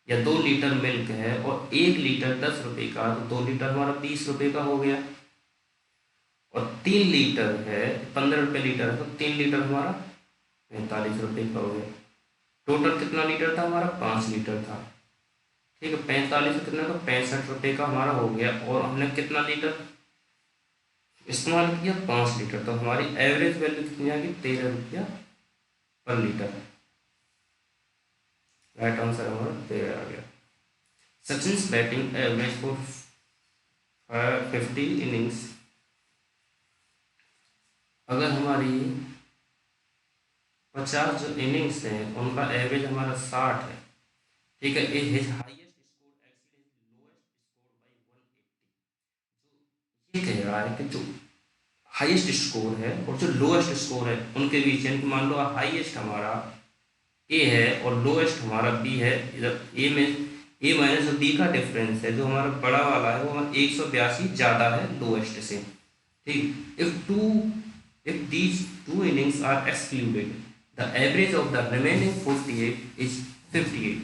या 2 लीटर मिल्क है और 1 लीटर 10 रुपये का, तो 2 लीटर हमारा 20 रुपये का हो गया। और 3 लीटर है 15 रुपये लीटर है, तो 3 लीटर हमारा 45 रुपये का हो गया। टोटल कितना लीटर था हमारा? 5 लीटर था। ठीक है, 45 कितना का 65 रुपये का हमारा हो गया। और हमने कितना लीटर इस्तेमाल किया? 5 लीटर। तो हमारी एवरेज वैल्यू कितनी आ गई? 13 रुपया पर लीटर। राइट आंसर हमारा 13 आ गया। Sachin batting average for 50 innings. अगर हमारी 50 जो इनिंग्स हैं उनका एवरेज हमारा 60 है। ठीक है, his highest score exceed his lowest score bye 180। जो ये कह रहा है कि जो हाईएस्ट स्कोर है और जो लोएस्ट स्कोर है उनके बीच, यानी कि मान लो हाईएस्ट हमारा ए है और लोएस्ट हमारा बी है। इधर ए में ए माइनस बी का डिफरेंस है, जो हमारा बड़ा वाला है वो हमारा 182 ज़्यादा है लोएस्ट से। ठीक, if these two innings are excluded, the average of the remaining 48 is 58।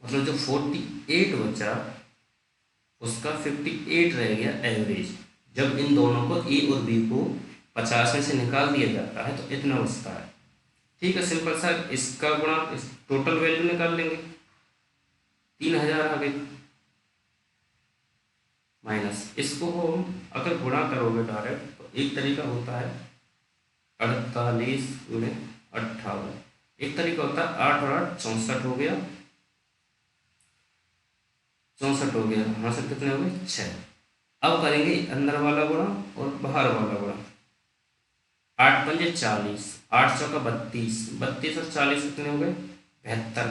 मतलब जो 48 बचा उसका 58 रह गया एवरेज। जब इन दोनों को ए और बी को 50 में से निकाल दिया जाता है तो इतना बचता है। ठीक है, सिंपल सा इसका गुणा इस टोटल वैल्यू निकाल लेंगे, 3000 आ गई, माइनस इसको हम अगर गुणा करोगे डायरेक्ट तो एक तरीका होता है 48 गुणे 58, एक तरीका होता है 8 और 8 64 हो गया, 64 हो गया। यहाँ से कितने हो गए? 6। अब करेंगे अंदर वाला गुणा और बाहर वाला गुणा। 8 पंजे 40, 8 चौका 32, 32 और 40 कितने हो गए? 72,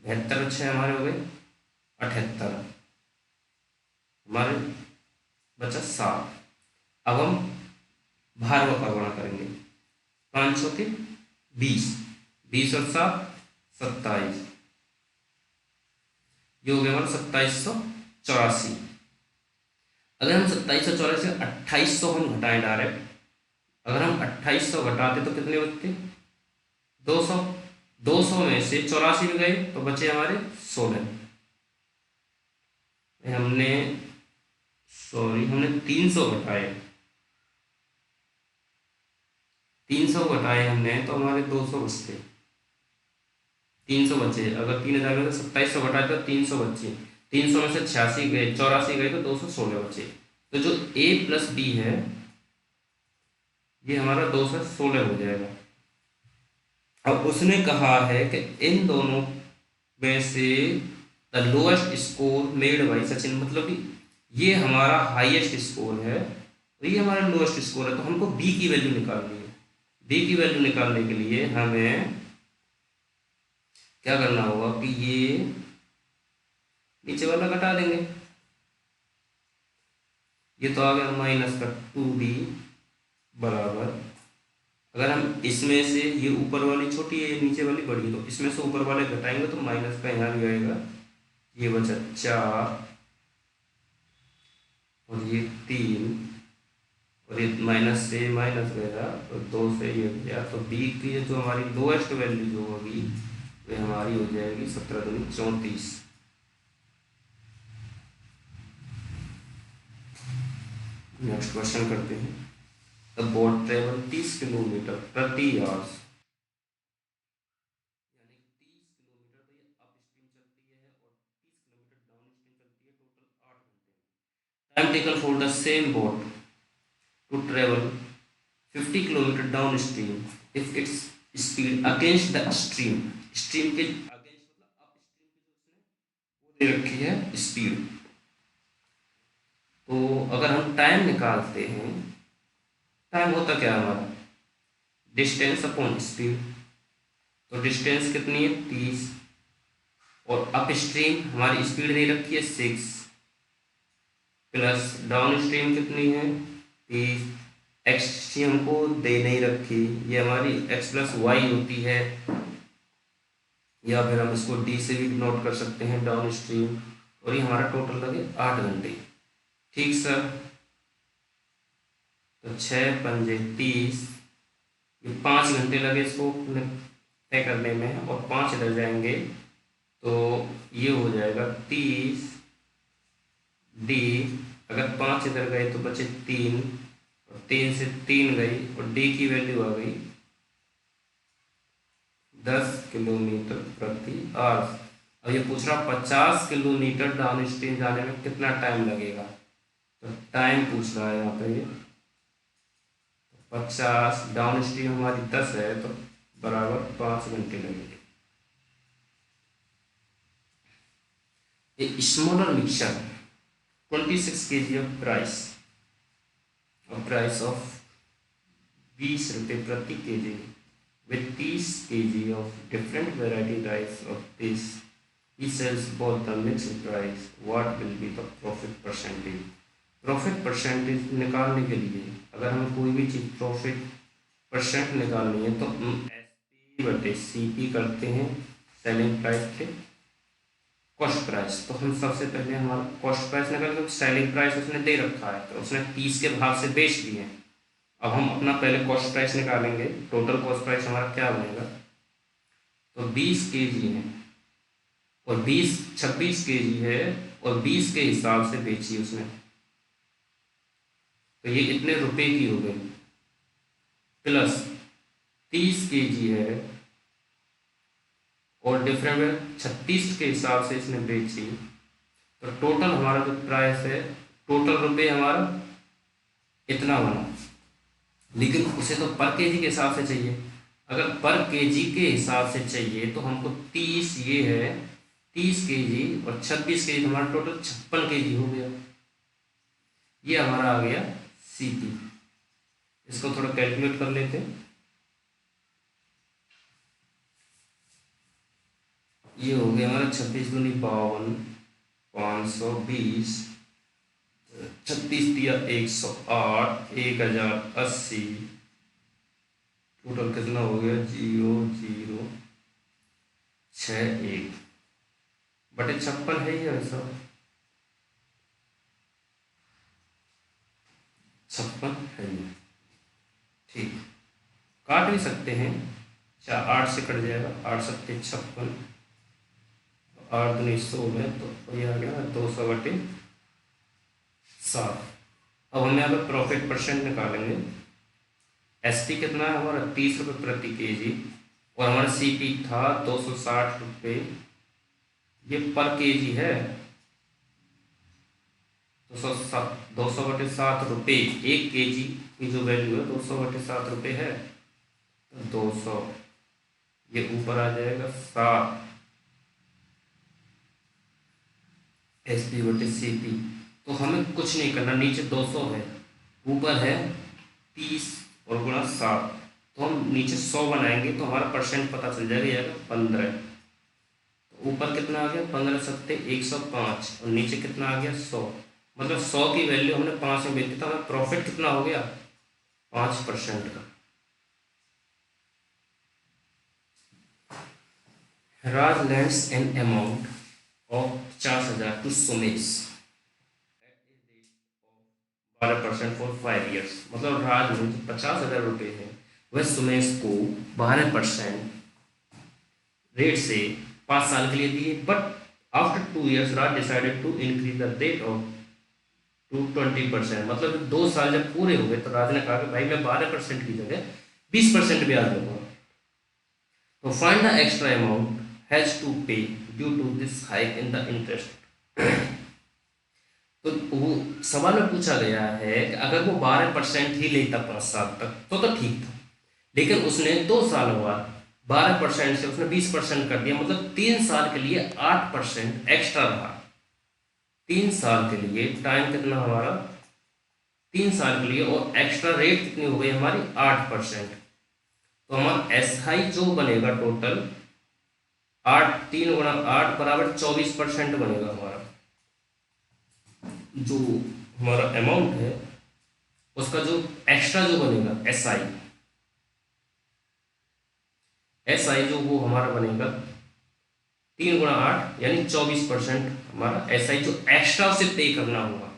72 और 6 हमारे हो गए 78। हमारे बचा 7। अब हम भारों का गुणा करेंगे। 5 चौके 20, 20 और 7 27, ये हो गया हमारा 2784। अगर हम 2784 2800 हम घटाएं डायरेक्ट, अगर हम 2800 घटाते तो कितने बचते? 200। 200 में से 84 में गए तो बचे हमारे 16। हमने हमने 300 घटाए, 300 घटाए हमने तो हमारे 200 बचते, 300 बचे। अगर 3000 में से 2700 घटाए तो 300 बचे, 300 में से 86 गए, 84 गए तो 216 बचे। तो जो a प्लस बी है ये हमारा 216 हो जाएगा। अब उसने कहा है कि इन दोनों में से the lowest score made by Sachin, मतलब कि ये हमारा हाईएस्ट स्कोर है और ये हमारा लोएस्ट स्कोर है, तो हमको बी की वैल्यू निकालनी है। बी की वैल्यू निकालने के लिए हमें क्या करना होगा कि ये नीचे वाला घटा देंगे। ये तो आ गया माइनस का 2b बराबर, अगर हम इसमें से ये ऊपर वाली छोटी है, ये नीचे वाली बड़ी है, तो इसमें से ऊपर वाले घटाएंगे तो माइनस का यहाँ भी आएगा। ये बचा 4 और ये 3 और ये माइनस से माइनस गया तो 2 से ये गया, तो बी की जो हमारी लोएस्ट वैल्यू जो होगी वे हमारी हो जाएगी 17 दूनी 34। नेक्स्ट क्वेश्चन करते हैं। द बोट ट्रेवल 30 किलोमीटर प्रति आवर्स, यानी 30 किलोमीटर तो ये अप स्ट्रीम चलती है और 30 किलोमीटर डाउन स्ट्रीम चलती है, टोटल 8 घंटे। Time taken for the same boat to travel 50 kilometre downstream if its speed against the stream, stream के अगेंस्ट मतलब अप स्ट्रीम की जो उसने वो दे रखी है स्पीड। तो अगर हम टाइम निकालते हैं, टाइम होता क्या हमारा डिस्टेंस अपॉन स्पीड, तो डिस्टेंस कितनी है 30 और अप स्ट्रीम हमारी स्पीड दे रखी है 6 प्लस डाउन स्ट्रीम कितनी है 30, एक्स हमको दे नहीं रखी, ये हमारी एक्स प्लस वाई होती है, या फिर हम इसको डी से भी नोट कर सकते हैं डाउन स्ट्रीम, और ये हमारा टोटल लगे 8 घंटे। ठीक सर, तो 6 पंजे 30, ये 5 घंटे लगे इसको तय करने में और 5 इधर जाएंगे तो ये हो जाएगा 30 डी, अगर 5 इधर गए तो बचे 3 और 3 से 3 गई और डी की वैल्यू आ गई 10 किलोमीटर प्रति आवर। अब ये पूछ रहा 50 किलोमीटर डाउन स्ट्रीम जाने में कितना टाइम लगेगा, तो टाइम पूछ रहा है यहाँ पे। 50 डाउन स्ट्रीम हमारी 10 है तो बराबर 5 घंटे लगेंगे। A smaller mixture 26 kg of price of 20 रुपये प्रति kg with 30 kg of different variety types of this, he sells both the mixed price, what will be the profit percentage? Profit percentage निकालने के लिए अगर हमें कोई भी चीज़ प्रॉफिट परसेंट निकालनी है तो हम SP/CP करते हैं, सेलिंग प्राइस के कॉस्ट प्राइस। तो हम सबसे पहले हमारा कॉस्ट प्राइस निकालेंगे, सेलिंग प्राइस उसने दे रखा है तो उसने 30 के भाव से बेच दिए। अब हम अपना पहले कॉस्ट प्राइस निकालेंगे, टोटल कॉस्ट प्राइस हमारा क्या बनेगा, तो 20 kg है और 26 kg है और 20 के हिसाब से बेची उसने, तो ये इतने रुपए की हो गई, प्लस 30 kg है और डिफरेंट 36 के हिसाब से इसने बेची, तो टोटल हमारा जो प्राइस है, टोटल रुपए हमारा इतना बना। लेकिन उसे तो पर केजी के हिसाब से चाहिए, अगर पर केजी के हिसाब से चाहिए तो हमको 30 ये है 30 kg और 26 kg, हमारा टोटल 56 kg हो गया। ये हमारा आ गया CP। इसको थोड़ा कैलकुलेट कर लेते हैं। ये हो गया हमारा 26 दूनी 52, 520 36 दिया 108, 1080, टोटल कितना हो गया 0061 बटे 56 है ही ऐसा 56 है ही। ठीक, काट भी सकते हैं, 8 से कट जाएगा, 8 सत्ते 56, 8 दूनी 16, तो ये आ गया 200/7। अब हम यहाँ पर प्रॉफिट परसेंट निकालेंगे। एसपी कितना है हमारा 30 रुपये प्रति केजी, और हमारा सीपी था 260 रुपये, ये पर केजी है 200/7 रुपये। 1 केजी की जो वैल्यू है 200/7 रुपये है, तो 200 ये ऊपर आ जाएगा 7 SB/CP। तो हमें कुछ नहीं करना, नीचे 200 है, ऊपर है 30 और गुणा 7, तो हम नीचे 100 बनाएंगे तो हमारा परसेंट पता चल जाएगा, ये आएगा 15। तो ऊपर कितना आ गया 15 सत्ते 105, और नीचे कितना आ गया 100, मतलब 100 की वैल्यू हमने 5 में बेची, तो हमें प्रॉफिट कितना हो गया 5% का। Raj lands an amount of 50,000 to Sumesh 12% for 5 years, मतलब राज में जो 50,000 रुपये है वह सुमेश को 12% रेट से 5 साल के लिए दिए, but after 2 years Raj decided to increase the rate of to 20%, मतलब 2 साल जब पूरे हो गए तो राज ने कहा कि भाई मैं 12% की जगह 20% ब्याज दूंगा। तो find the extra amount has to pay due to this hike in the interest. तो वो सवाल में पूछा गया है कि अगर वो 12% ही लेता 5 साल तक तो ठीक था, लेकिन उसने 2 साल बाद 12% से उसने 20% कर दिया, मतलब 3 साल के लिए 8% एक्स्ट्रा रहा। 3 साल के लिए टाइम कितना हमारा 3 साल के लिए, और एक्स्ट्रा रेट कितनी हो गई हमारी 8%। तो हमारा SI जो बनेगा टोटल 8 3 गुणा 8 बराबर 24% बनेगा हमारा। जो हमारा अमाउंट है उसका जो एक्स्ट्रा जो बनेगा SI जो वो हमारा बनेगा 3 गुणा 8 यानी 24% हमारा SI जो एक्स्ट्रा उसे पे करना होगा।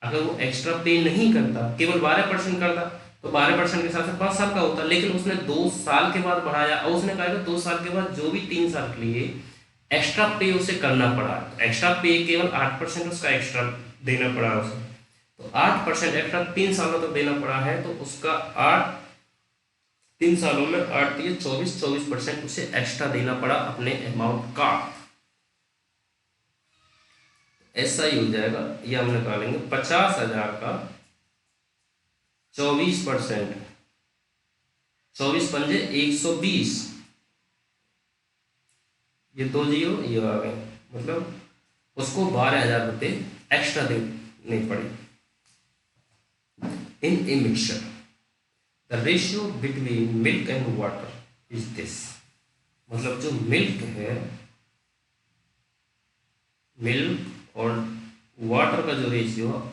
अगर वो एक्स्ट्रा पे नहीं करता, केवल 12% करता, तो 12% के हिसाब से 5 साल का होता, लेकिन उसने 2 साल के बाद बढ़ाया, और उसने कहा 2 साल के बाद जो भी 3 साल के लिए एक्स्ट्रा पे उसे करना पड़ा, तो एक्स्ट्रा पे केवल 8% उसका एक्स्ट्रा देना पड़ा उसे, तो 8% एक्स्ट्रा 3 सालों तक देना पड़ा है, तो उसका 3 सालों में 8 दिए 24% उसे एक्स्ट्रा देना पड़ा अपने अमाउंट का। ऐसा ही हो जाएगा, ये हम निकालेंगे 50,000 का 24%, 24 पंजे 120, ये 2 जीरो ये आ गए, मतलब उसको 12,000 रुपये एक्स्ट्रा देने पड़े। In a mixture the ratio between milk and water is this, मतलब जो मिल्क है, मिल्क और वाटर का जो रेशियो 8:1 है।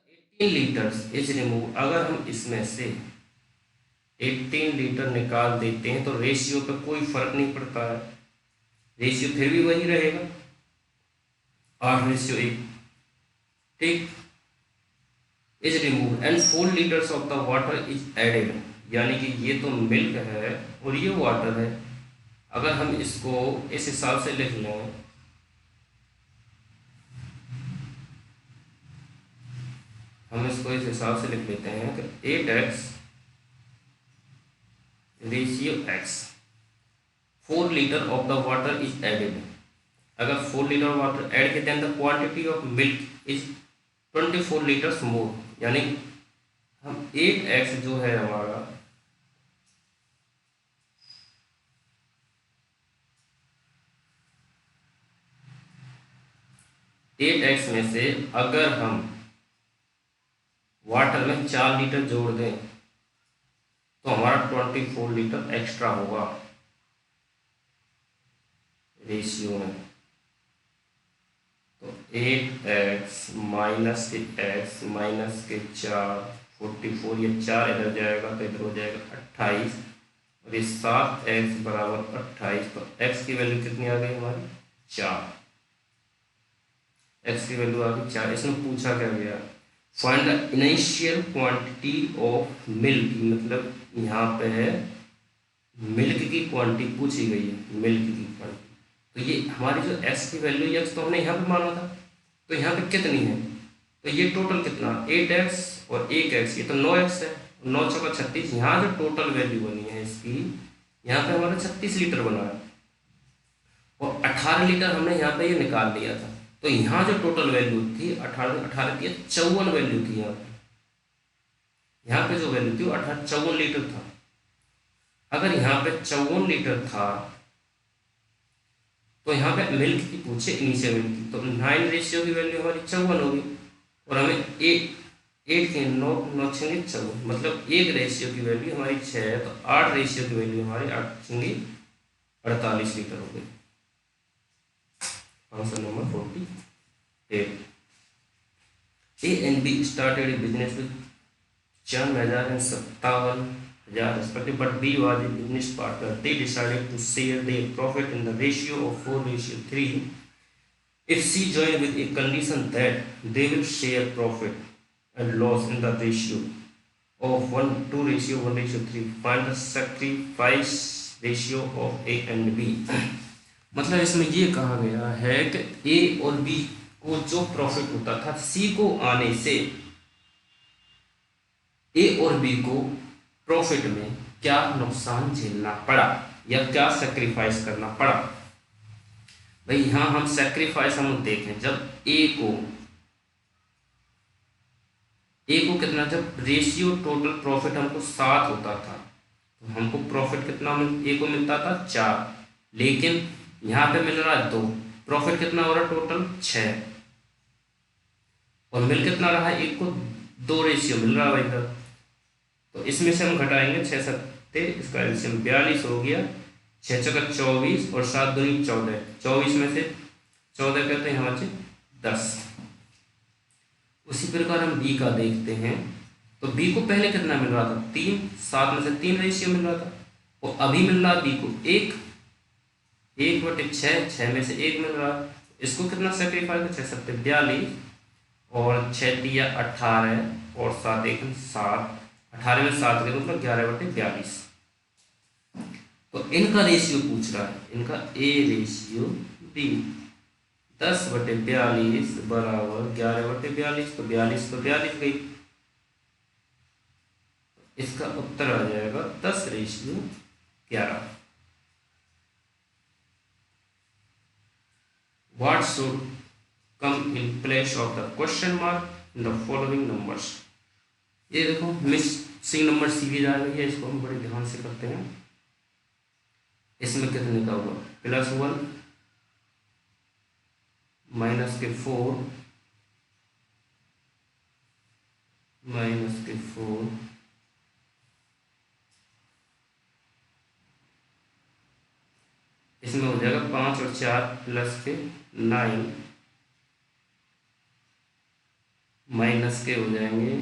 18 लीटर्स इज रिमूव, अगर हम इसमें से 18 लीटर निकाल देते हैं तो रेशियो पे कोई फर्क नहीं पड़ता है, रेशियो फिर भी वही रहेगा 8:1। ठीक, is remove and 4 litres of the water is added, यानी कि ये तो मिल्क है और ये वाटर है। अगर हम इसको इस हिसाब से लिख लें, हम इसको इस हिसाब से लिख लेते हैं कि 8x ratio x, 4 litre of the water is added. अगर 4 लीटर वाटर ऐड करते हैं the quantity of milk is 24 litres more, यानी हम 8x जो है हमारा 8x में से अगर हम वाटर में 4 लीटर जोड़ दें तो हमारा 24 लीटर एक्स्ट्रा होगा रेशियो में। तो 8x माइनस के x माइनस के 4 44, ये 4 इधर जाएगा तो इधर हो जाएगा 28 और ये 7x बराबर 28। तो x की वैल्यू कितनी आ गई हमारी 4, x की वैल्यू आ गई 4। इसमें पूछा क्या गया, find the initial quantity of milk, मतलब यहाँ पे है मिल्क की क्वांटिटी पूछी गई है, मिल्क की क्वांटिटी। तो ये हमारी जो x की वैल्यू x तो हमने यहाँ पे माना था, तो यहाँ पे कितनी है, तो ये टोटल कितना 8x और 1x, ये तो 9x है, 9 चौका 36। यहाँ जो टोटल वैल्यू बनी है इसकी, यहाँ पे हमारा 36 लीटर बना है और 18 लीटर हमने यहाँ पे ये निकाल लिया था। तो यहाँ जो टोटल वैल्यू थी 18 थी 54 वैल्यू थी यहाँ पे जो वैल्यू थी वो 54 लीटर था। अगर यहाँ पे 54 लीटर था तो यहाँ पे मिल्क की पूछे इनिशियल मिल्क की, तो 9 रेशियो की वैल्यू हमारी 54 होगी और हमें 8 के 9 छेंगे 54, मतलब 1 रेशियो की वैल्यू हमारी 6 है, तो 8 रेशियो की वैल्यू हमारी 8 छेंगे 48 लीटर हो गई। Answer number 48। A and B started a business with 4,000 and 57,000 respectively, but B was a business partner. They decided to share their profit in the ratio of 4:3. If C joined with a condition that they will share profit and loss in the ratio of 2:1:3, find the sacrifice ratio of A and B. मतलब इसमें ये कहा गया है कि ए और B को जो प्रॉफिट होता था सी को आने से ए और बी को प्रॉफिट में क्या नुकसान झेलना पड़ा या क्या सैक्रिफाइस करना पड़ा। भाई यहां हम सैक्रिफाइस हम देखें, जब ए को कितना, जब रेशियो टोटल प्रॉफिट हमको 7 होता था तो हमको प्रॉफिट कितना ए को मिलता था 4, लेकिन यहाँ पे मिल रहा है 2, प्रॉफिट कितना हो रहा है टोटल 6 और मिल कितना रहा है, एक को 2 रेशियो मिल रहा है इधर। तो इसमें से हम घटाएंगे 6 7, इसका एलसीएम 42 हो गया, 6 चौका 24 और 7 दूनी 14, 24 में से 14 करते हैं हमारे 10। उसी प्रकार हम बी का देखते हैं, तो बी को पहले कितना मिल रहा था 3, 7 में से 3 रेशियो मिल रहा था और अभी मिल रहा बी को 1/6, 6 में से 1 मिल रहा। इसको कितना सेक्रीफाइस कर 6 7 42 और 6 दिया 18 और 7 1 7, 18 में 7 के मतलब 11/42। तो इनका रेशियो पूछ रहा है, इनका ए रेशियो बी 10/42 बराबर 11/42, तो 42 तो 42 गई। इसका उत्तर आ जाएगा 10/11। What should come in place of the question mark in the following numbers? ये देखो मिसिंग नंबर सी भी जा रही है, इसको हम बड़े ध्यान से करते हैं। इसमें कितने का हुआ +1 -4 -4 इसमें हो जाएगा 5 और 4 +9 माइनस के हो जाएंगे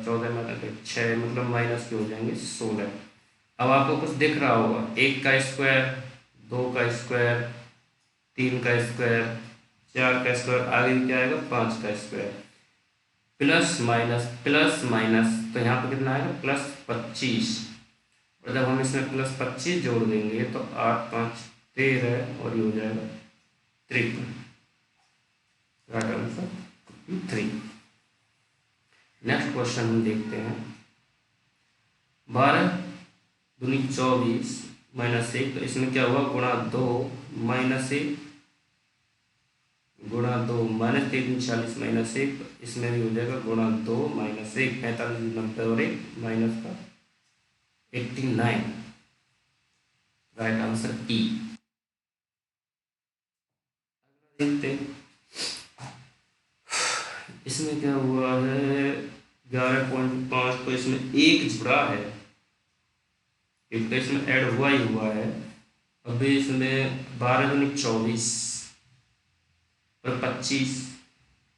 14 में 6 मतलब माइनस के हो जाएंगे 16। अब आपको कुछ दिख रहा होगा 1 का स्क्वायर, 2 का स्क्वायर, 3 का स्क्वायर, 4 का स्क्वायर, आगे क्या आएगा 5 का स्क्वायर, प्लस माइनस, तो यहाँ पे कितना आएगा +25 और जब हम इसमें +25 जोड़ देंगे तो 8 5 13 और ये हो जाएगा 53, राइट आंसर 3। नेक्स्ट क्वेश्चन हम देखते हैं 12 दूनी 24 -1, तो इसमें क्या हुआ गुणा 2 -1 गुणा 2 -3 40 -1, तो इसमें भी हो जाएगा गुणा 2 -1 45 90 और 1 माइनस का 89, राइट आंसर ई। देखते इसमें क्या हुआ है 11.5, तो इसमें 1 जुड़ा है, एक तो इसमें ऐड हुआ ही हुआ है। अभी इसमें 12 दूनी 24 और 25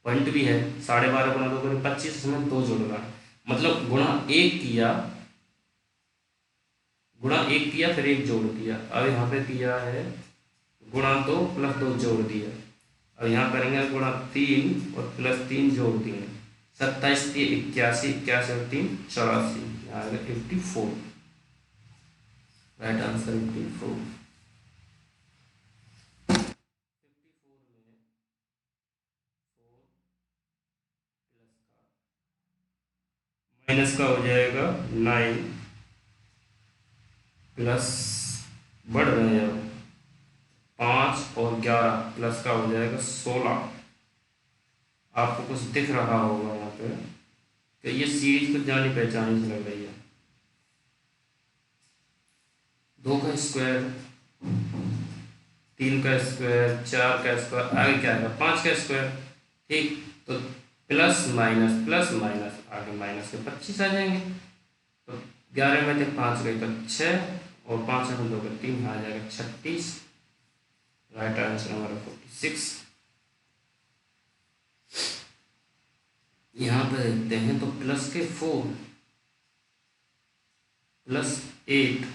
पॉइंट भी है, 12.5 गुणा 2 करें 25, इसमें 2 जोड़ रहा है, मतलब गुणा 1 किया फिर 1 जोड़ दिया। अब यहाँ पे किया है गुणा 2 प्लस 2 जोड़ दिया। अब यहाँ करेंगे गुणा 3 और +3 जोड़ देंगे। 27 3 81, 81 और 3 84, यहाँ आएगा 84। Right answer 84। माइनस का हो जाएगा 9 प्लस, बढ़ रहे हैं अब 5 और 11 प्लस का हो जाएगा 16। आपको कुछ दिख रहा होगा यहाँ पे कि ये सीरीज कुछ जानी पहचानी से लग रही है। 2 का स्क्वायर, 3 का स्क्वायर, 4 का स्क्वायर, आगे क्या आएगा 5 का स्क्वायर। ठीक, तो प्लस माइनस आगे माइनस के 25 आ जाएंगे। तो 11 में थे 5 गए तो 6 और 5 में 2 गए 3, आ जाएगा 36। राइट आंसर हमारा 46। यहाँ पे देखते हैं तो +4 +8,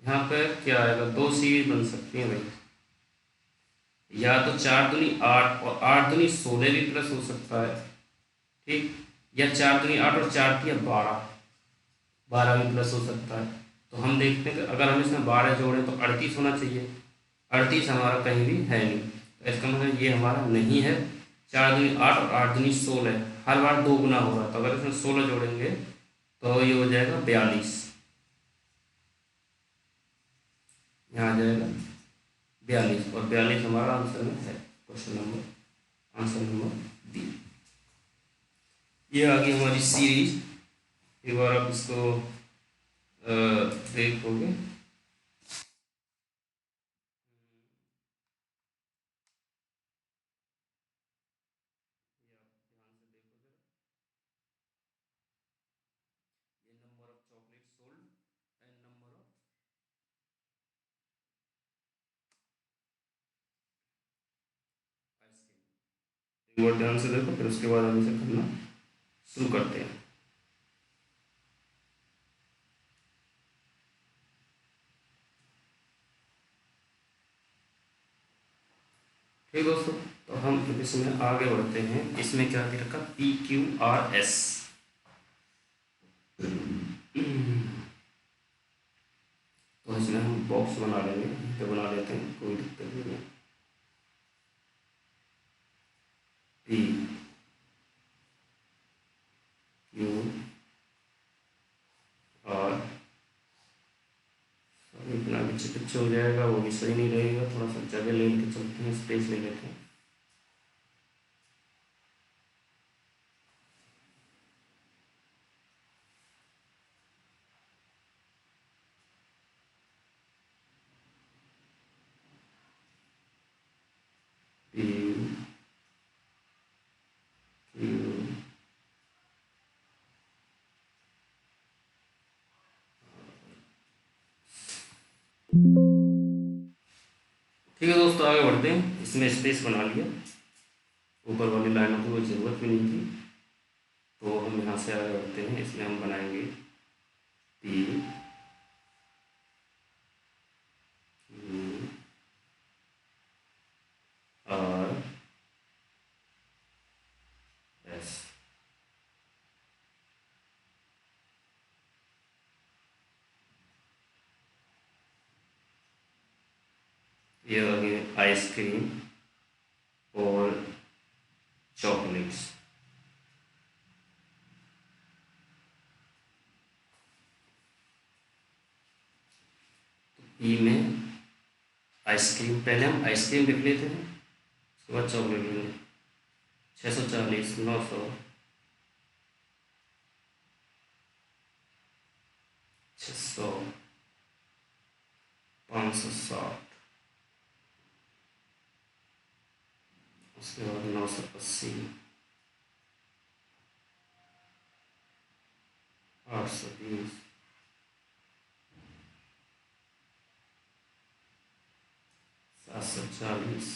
यहाँ पे क्या आएगा, 2 सीरीज बन सकती है भाई, या तो 4 दूनी 8 और 8 दूनी 16 भी प्लस हो सकता है। ठीक, या 4 दूनी 8 और 4 3 12, 12 भी प्लस हो सकता है। तो हम देखते हैं कि अगर हम इसमें 12 जोड़ें तो 38 होना चाहिए। 38 हमारा कहीं भी है नहीं, तो इसका मतलब ये हमारा नहीं है। 4 दूनी 8 और 8 दूनी 16, हर बार 2 गुना हो रहा है, तो अगर इसमें 16 जोड़ेंगे तो ये हो जाएगा 42। यहाँ आ जाएगा 42, और 42 हमारा आंसर में है। Question number, answer number D. ये आ गई हमारी सीरीज। एक बार आप इसको देखोगे, ये number of chocolate sold and number of, एक बार ध्यान से देखो, फिर उसके बाद हम इसे करना शुरू करते हैं। ठीक दोस्तों, तो हम इसमें आगे बढ़ते हैं। इसमें क्या दे रखा, PQRS। तो इसमें हम बॉक्स बना लेंगे, तो बना लेते हैं, कोई दिक्कत नहीं है। PQR, इतना पीछे पीछे हो जाएगा, वो भी सही नहीं रहेगा। थोड़ा सा जगह ले लेके चलते हैं, स्पेस ले लेते हैं। ठीक है दोस्तों, आगे बढ़ते हैं। इसमें स्पेस बना लिया, ऊपर वाली लाइनों की कोई ज़रूरत भी नहीं थी, तो हम यहाँ से आगे बढ़ते हैं। इसमें हम बनाएंगे PQRS। ये आ गए आइसक्रीम और चॉकलेट्स। ई में आइसक्रीम, पहले हम आइसक्रीम लिख लेते हैं, उसके बाद चॉकलेट लेंगे। 640, 900, 600, 560, उसके बाद 980, 820, 740, 40,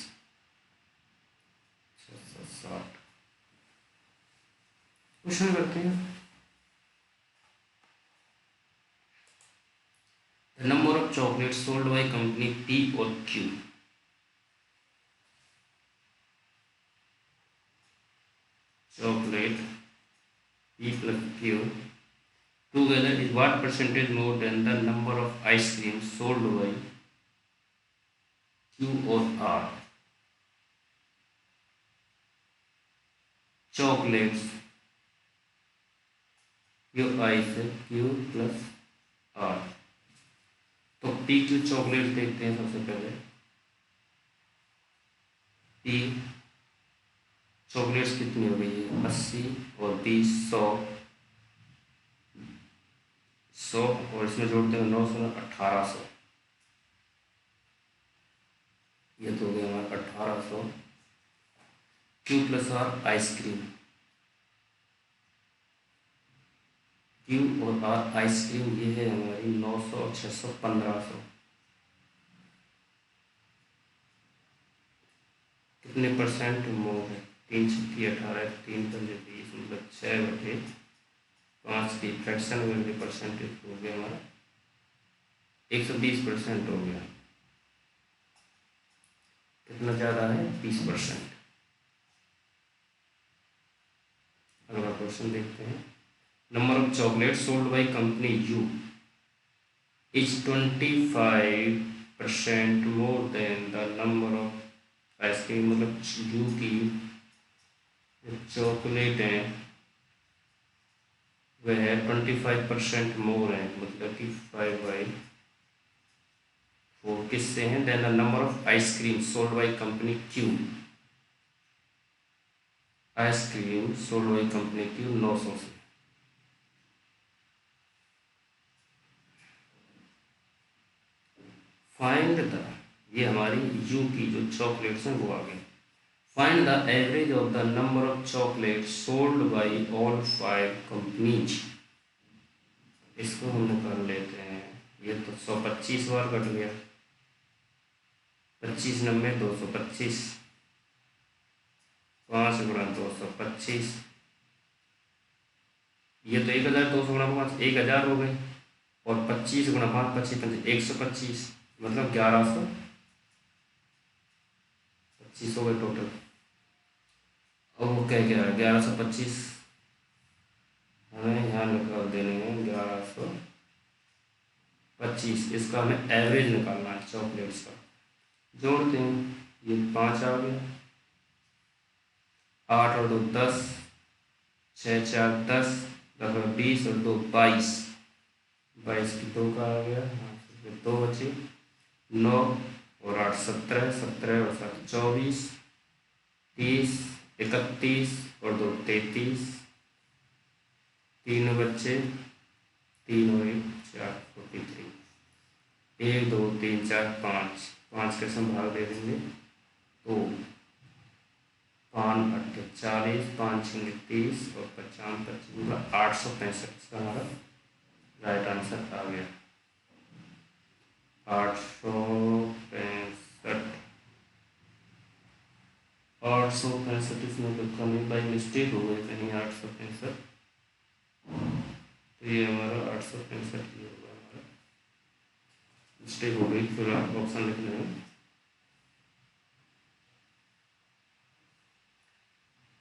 660। क्वेश्चन करते हैं। The number of chocolate sold by company P और Q. Chocolate P plus Q together is what percentage more than the number of ice creams sold by Q or R? Chocolates Q I से Q plus R। तो P Q chocolate देखते हैं सबसे पहले। P chocolates कितनी हो गई है 80 और 20 100 और इसमें जोड़ते हैं 900 1800। ये तो हो गया हमारा 1800। Q plus R ice cream, Q और R आइसक्रीम ये है हमारी 900 600 1500। कितने परसेंट मोर है 3 छक्की 18 3 पंजे 20 मतलब 6/5 की फ्रैक्शन वैल्यू परसेंटेज हो गया हमारा 120% हो गया। कितना ज़्यादा है 20%। अगला क्वेश्चन देखते हैं। Number of chocolate sold by company you is 25% more than the number of ice cream. मतलब यू की चॉकलेट है वह 25% मोर है, मतलब कि 5/4 किससे हैं then the number of ice cream sold by company Q. Ice cream sold by company Q 900 से। फाइंड द, ये हमारी यू की जो चॉकलेट्स हैं वो आ गई। Find the average of the number of chocolate sold bye all 5 companies. इसको हम निकाल लेते हैं। ये तो 125 बार कट गया, 25 90 225, 5 गुणा 225। ये तो 1200 गुणा 5 1000 हो गए और 25 गुणा 5 25 125 मतलब 1125 हो गए टोटल। अब वो क्या क्या है 1125 हमें यहाँ निकाल देने हैं 1125। इसका हमें एवरेज निकालना है चॉकलेट्स का। जोड़ते हैं, ये 5 आ गया, 8 और 2 10, 6 4 10, 20 और 2 22, 22 की 2 का आ गया, 2 बचे, 9 और 8 17, 17 और 7 24, 30 31 और 2 33, 3 बच्चे, 3 और 1 4 43, 1 2 3 4 5 के संभाग दे देंगे तो 5 8 40, 5 6 30 और 50 मतलब 865। इसका हमारा राइट आंसर आ गया 865। 865 इसमें लिखा नहीं, बाई मिस्टेक हो गई कहीं 865। तो ये हमारा 865 ही होगा, हमारा मिस्टेक हो गई। फिर आप ऑप्शन लिख लेंगे।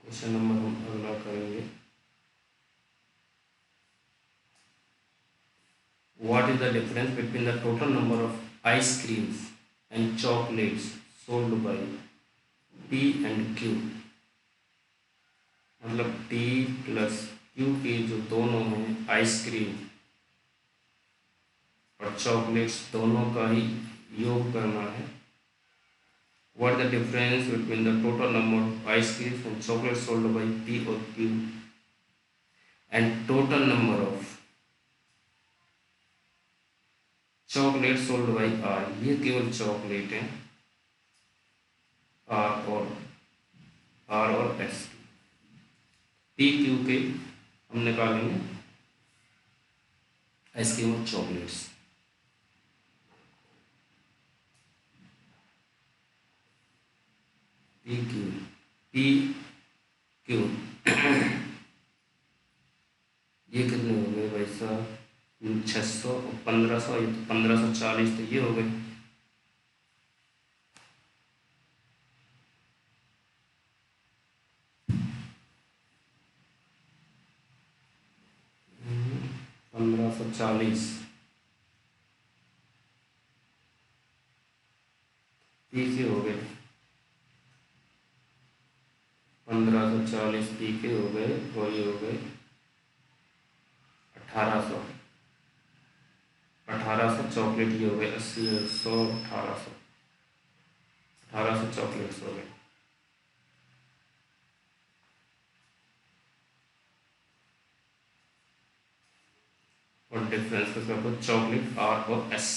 क्वेश्चन नंबर हम अगला करेंगे। What is the difference between the total number of ice creams and chocolates sold by P and Q? मतलब P प्लस Q के जो दोनों हैं आइसक्रीम और चॉकलेट्स दोनों का ही योग करना है। What is the difference between the total number of ice creams and chocolates sold by P or Q and total number of chocolate sold by R. ये केवल चॉकलेट है आर और एस। पी क्यू के हम निकालेंगे ice cream और chocolates. P Q, P Q ये कितने हो गए भाई साहब, 600 और 1500, ये तो 1540, तो ये हो गए। हम्म, 1540 पी के हो गए, 1540 पी के हो गए, और ये हो गए 1800, 1800 चॉकलेट ये हो गए, 80 100 1800, 1800 चॉकलेट्स हो गए। और डिफरेंस किसका, चॉकलेट आर और एस,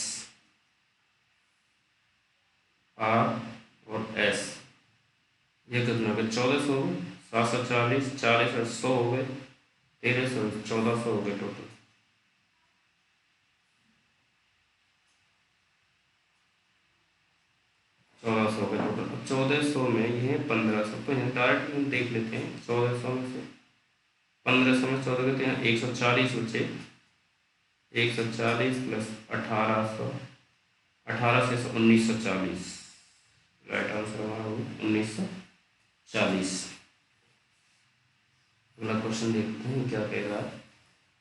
आर और एस, ये कितना हो गया, 1400 हो गए, 740, 40 और 100 हो गए, 1300, 1400 हो गए टोटल। चौदह सौ का टोटल। 1400 में ये है 1500, तो यहाँ डायरेक्ट हम देख लेते हैं। 1400 में से 1500 में 14 के, तो यहाँ 140 बचे, 140 प्लस 1800, 1800 से 1940, राइट आंसर हमारा होगा 1940। अगला क्वेश्चन देखते हैं क्या कह रहा है।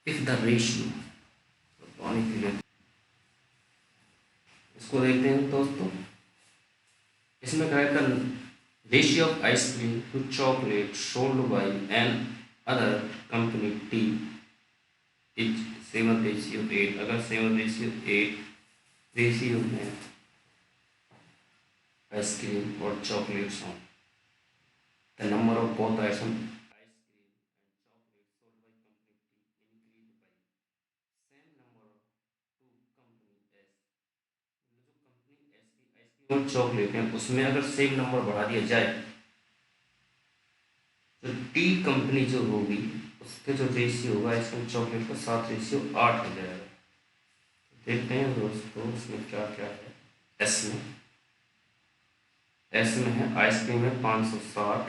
इफ द रेशियो, पानी पी लेते, इसको देखते हैं दोस्तों। इसमें क्या है, ratio of ice cream to chocolate sold by another company T is 7:8। अगर 7:8 रेशियो में आइसक्रीम और चॉकलेट्स हों, the number of both item ice cream and chocolate sold by company T increase by same number of to company S. जो company S की ice cream और chocolate है उसमें अगर सेम नंबर बढ़ा दिया जाए, तो टी कंपनी जो होगी उसके जो रेशियो होगा आइसक्रीम चॉकलेट का 7:8 हो जाएगा। देखते हैं दोस्तों इसमें क्या क्या है। एस में, एस में है आइसक्रीम में 560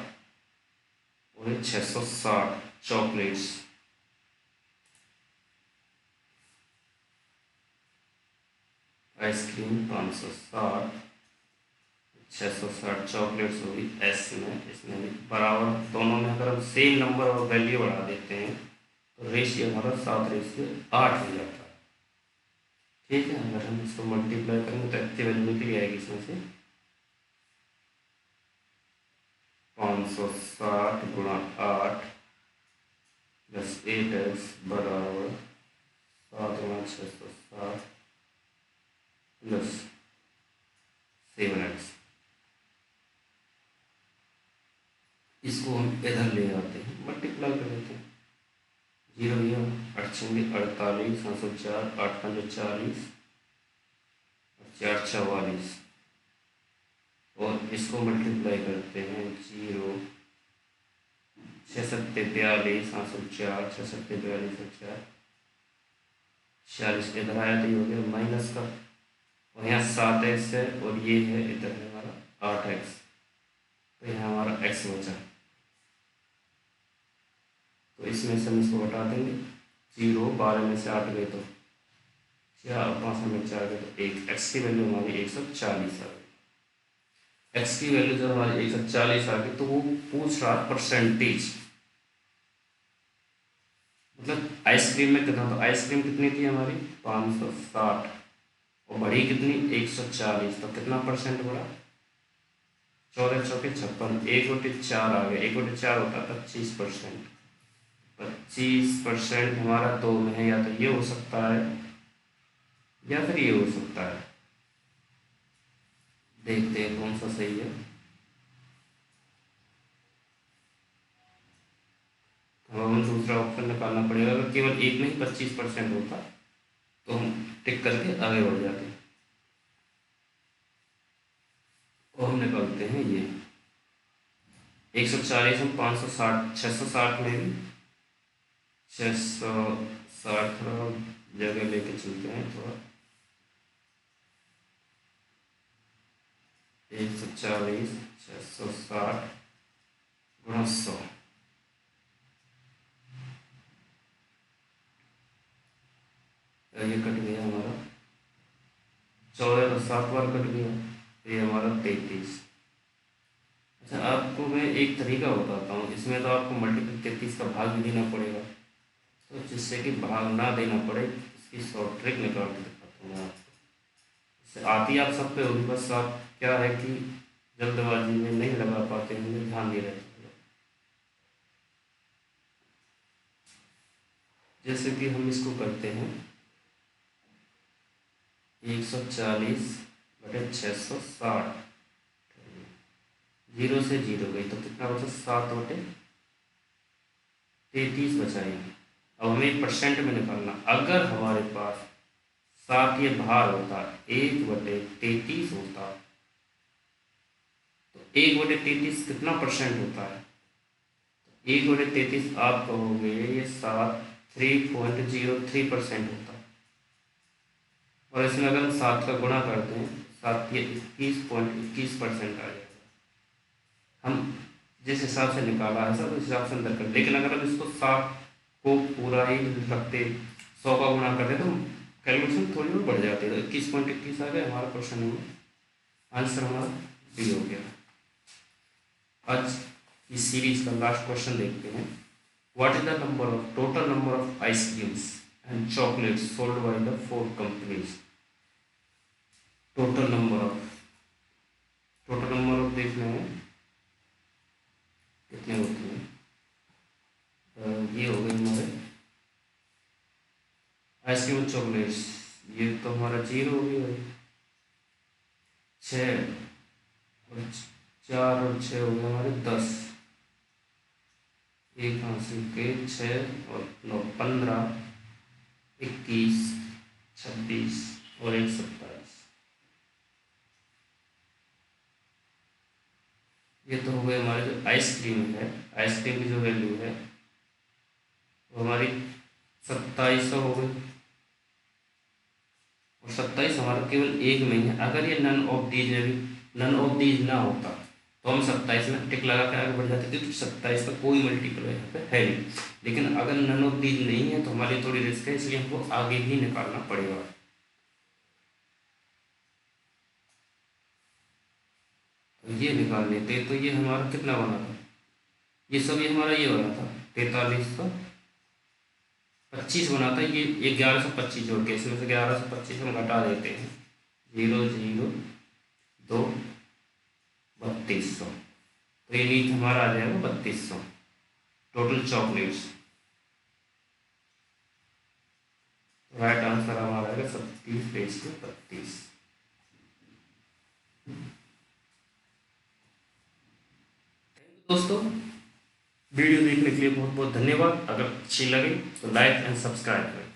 और 660 चॉकलेट्स। आइसक्रीम 560, 660 चॉकलेट्स होगी एस में। इसमें भी बराबर, दोनों में अगर हम सेम नंबर और वैल्यू बढ़ा देते हैं तो रेशियो हमारा 7:8 हो जाता है। ठीक है, अगर हम इसको मल्टीप्लाई करेंगे तो इतनी वैल्यू निकल आएगी इसमें से, 560 गुणा 8 प्लस 8x बराबर 7 गुणा 660 प्लस 7x। इसको हम इधर ले आते हैं, मल्टीप्लाई कर देते हैं। 0 ये 8 48, 504, 8 5 40, 4 44, और इसको मल्टीप्लाई करते हैं। 0 6 7 42, 504, 6 7 42 और 4 46, इधर आया तो ये हो गया माइनस का, और यहाँ 7x है और ये है इधर है हमारा 8x, तो यहाँ हमारा x बचा। तो इसमें से हम इसको हटा देंगे। 0 12 में से 8 गए तो 4, 5 में 4 गए तो 1, x की वैल्यू हमारी 140 आ गई। x की वैल्यू जब हमारी 140 आ गई तो वो पूछ रहा परसेंटेज, मतलब आइसक्रीम में कितना, तो आइसक्रीम कितनी थी हमारी 560 और बढ़ी कितनी 140, तो कितना परसेंट बढ़ा, 14 चौके 56, 1/4 आ गया, 1/4 होता 25%। 25% हमारा 2 में है, या तो ये हो सकता है या फिर ये हो सकता है। देखते हैं कौन सा सही है। अब हमें दूसरा ऑप्शन निकालना पड़ेगा। अगर केवल एक में ही 25% होता तो हम टिक करके आगे बढ़ जाते हैं। और हम निकालते हैं ये 140 हम 560, 660 में भी 660 थोड़ा जगह लेके चलते हैं थोड़ा, 140 660 गुणा 100, ये कट गया हमारा 14 का 7 बार कट गया, ये हमारा 33। अच्छा, आपको मैं एक तरीका बताता हूँ, इसमें तो आपको मल्टीपल 33 का भाग भी देना पड़ेगा, तो जिससे कि भाग ना देना पड़े इसकी शॉर्ट ट्रिक निकाल के दिखाता हूँ मैं आपको। इससे आती आप सब पे होगी, बस आप क्या है कि जल्दबाजी में नहीं लगा पाते होंगे, ध्यान नहीं रहता। जैसे कि हम इसको करते हैं 140/660, 0 से 0 गई तो कितना बचा 7/33 बचाएंगे। अब हमें परसेंट में निकालना, अगर हमारे पास 7 ये भार होता 1/33 होता तो 1/33 कितना परसेंट होता है? 1/33 आप कहोगे ये 3.03% होता है। और इसमें अगर हम 7 का गुणा करते हैं 7 ये 21.21% आ जाएगा। हम जिस हिसाब से निकाला है सब उस हिसाब से अंदर कर, लेकिन अगर हम इसको 7 को पूरा ही रखते 100 का गुणा करते तो कैलकुलेशन थोड़ी बहुत बढ़ जाती है। तो 21.21 आ गया हमारा क्वेश्चन में, आंसर हमारा बी हो गया। आज इस सीरीज का लास्ट क्वेश्चन देखते हैं। What is the total number of ice creams and chocolates sold by the 4 companies? Total number of देखना है कितने होते हैं। ये हो गए हमारे आइसक्रीम और चॉकलेट्स, ये तो हमारा 0 हो गया, 6 और 4 और 6 हो गए हमारे 10, एक हासिल के 6 और 9 15, 21, 26 और 1 27। ये तो हो गए हमारे जो आइसक्रीम है, आइसक्रीम की जो वैल्यू है वो हमारी 2700 हो गई। और 27 हमारा केवल एक में ही है। अगर ये नन ऑफ दीज ना होता तो हम 27 में टिक लगा के आगे बढ़ जाते थे, तो 27 का कोई मल्टीपल यहाँ पे है नहीं। लेकिन अगर नन ऑफ दीज नहीं है तो हमारी थोड़ी रिस्क है, इसलिए हमको आगे ही निकालना पड़ेगा। तो ये निकाल लेते तो ये हमारा कितना बना था, ये सब ये हमारा ये बना था 4325 बना था। ये 1125 जोड़ के इसमें से 1125 हम घटा देते हैं, 0 0 2 3200, तो ये नीचे हमारा आ जाएगा 3200 टोटल चॉकलेट्स। राइट आंसर हमारा आएगा 37/32। दोस्तों, वीडियो देखने के लिए बहुत बहुत धन्यवाद। अगर अच्छी लगे तो लाइक एंड सब्सक्राइब करें।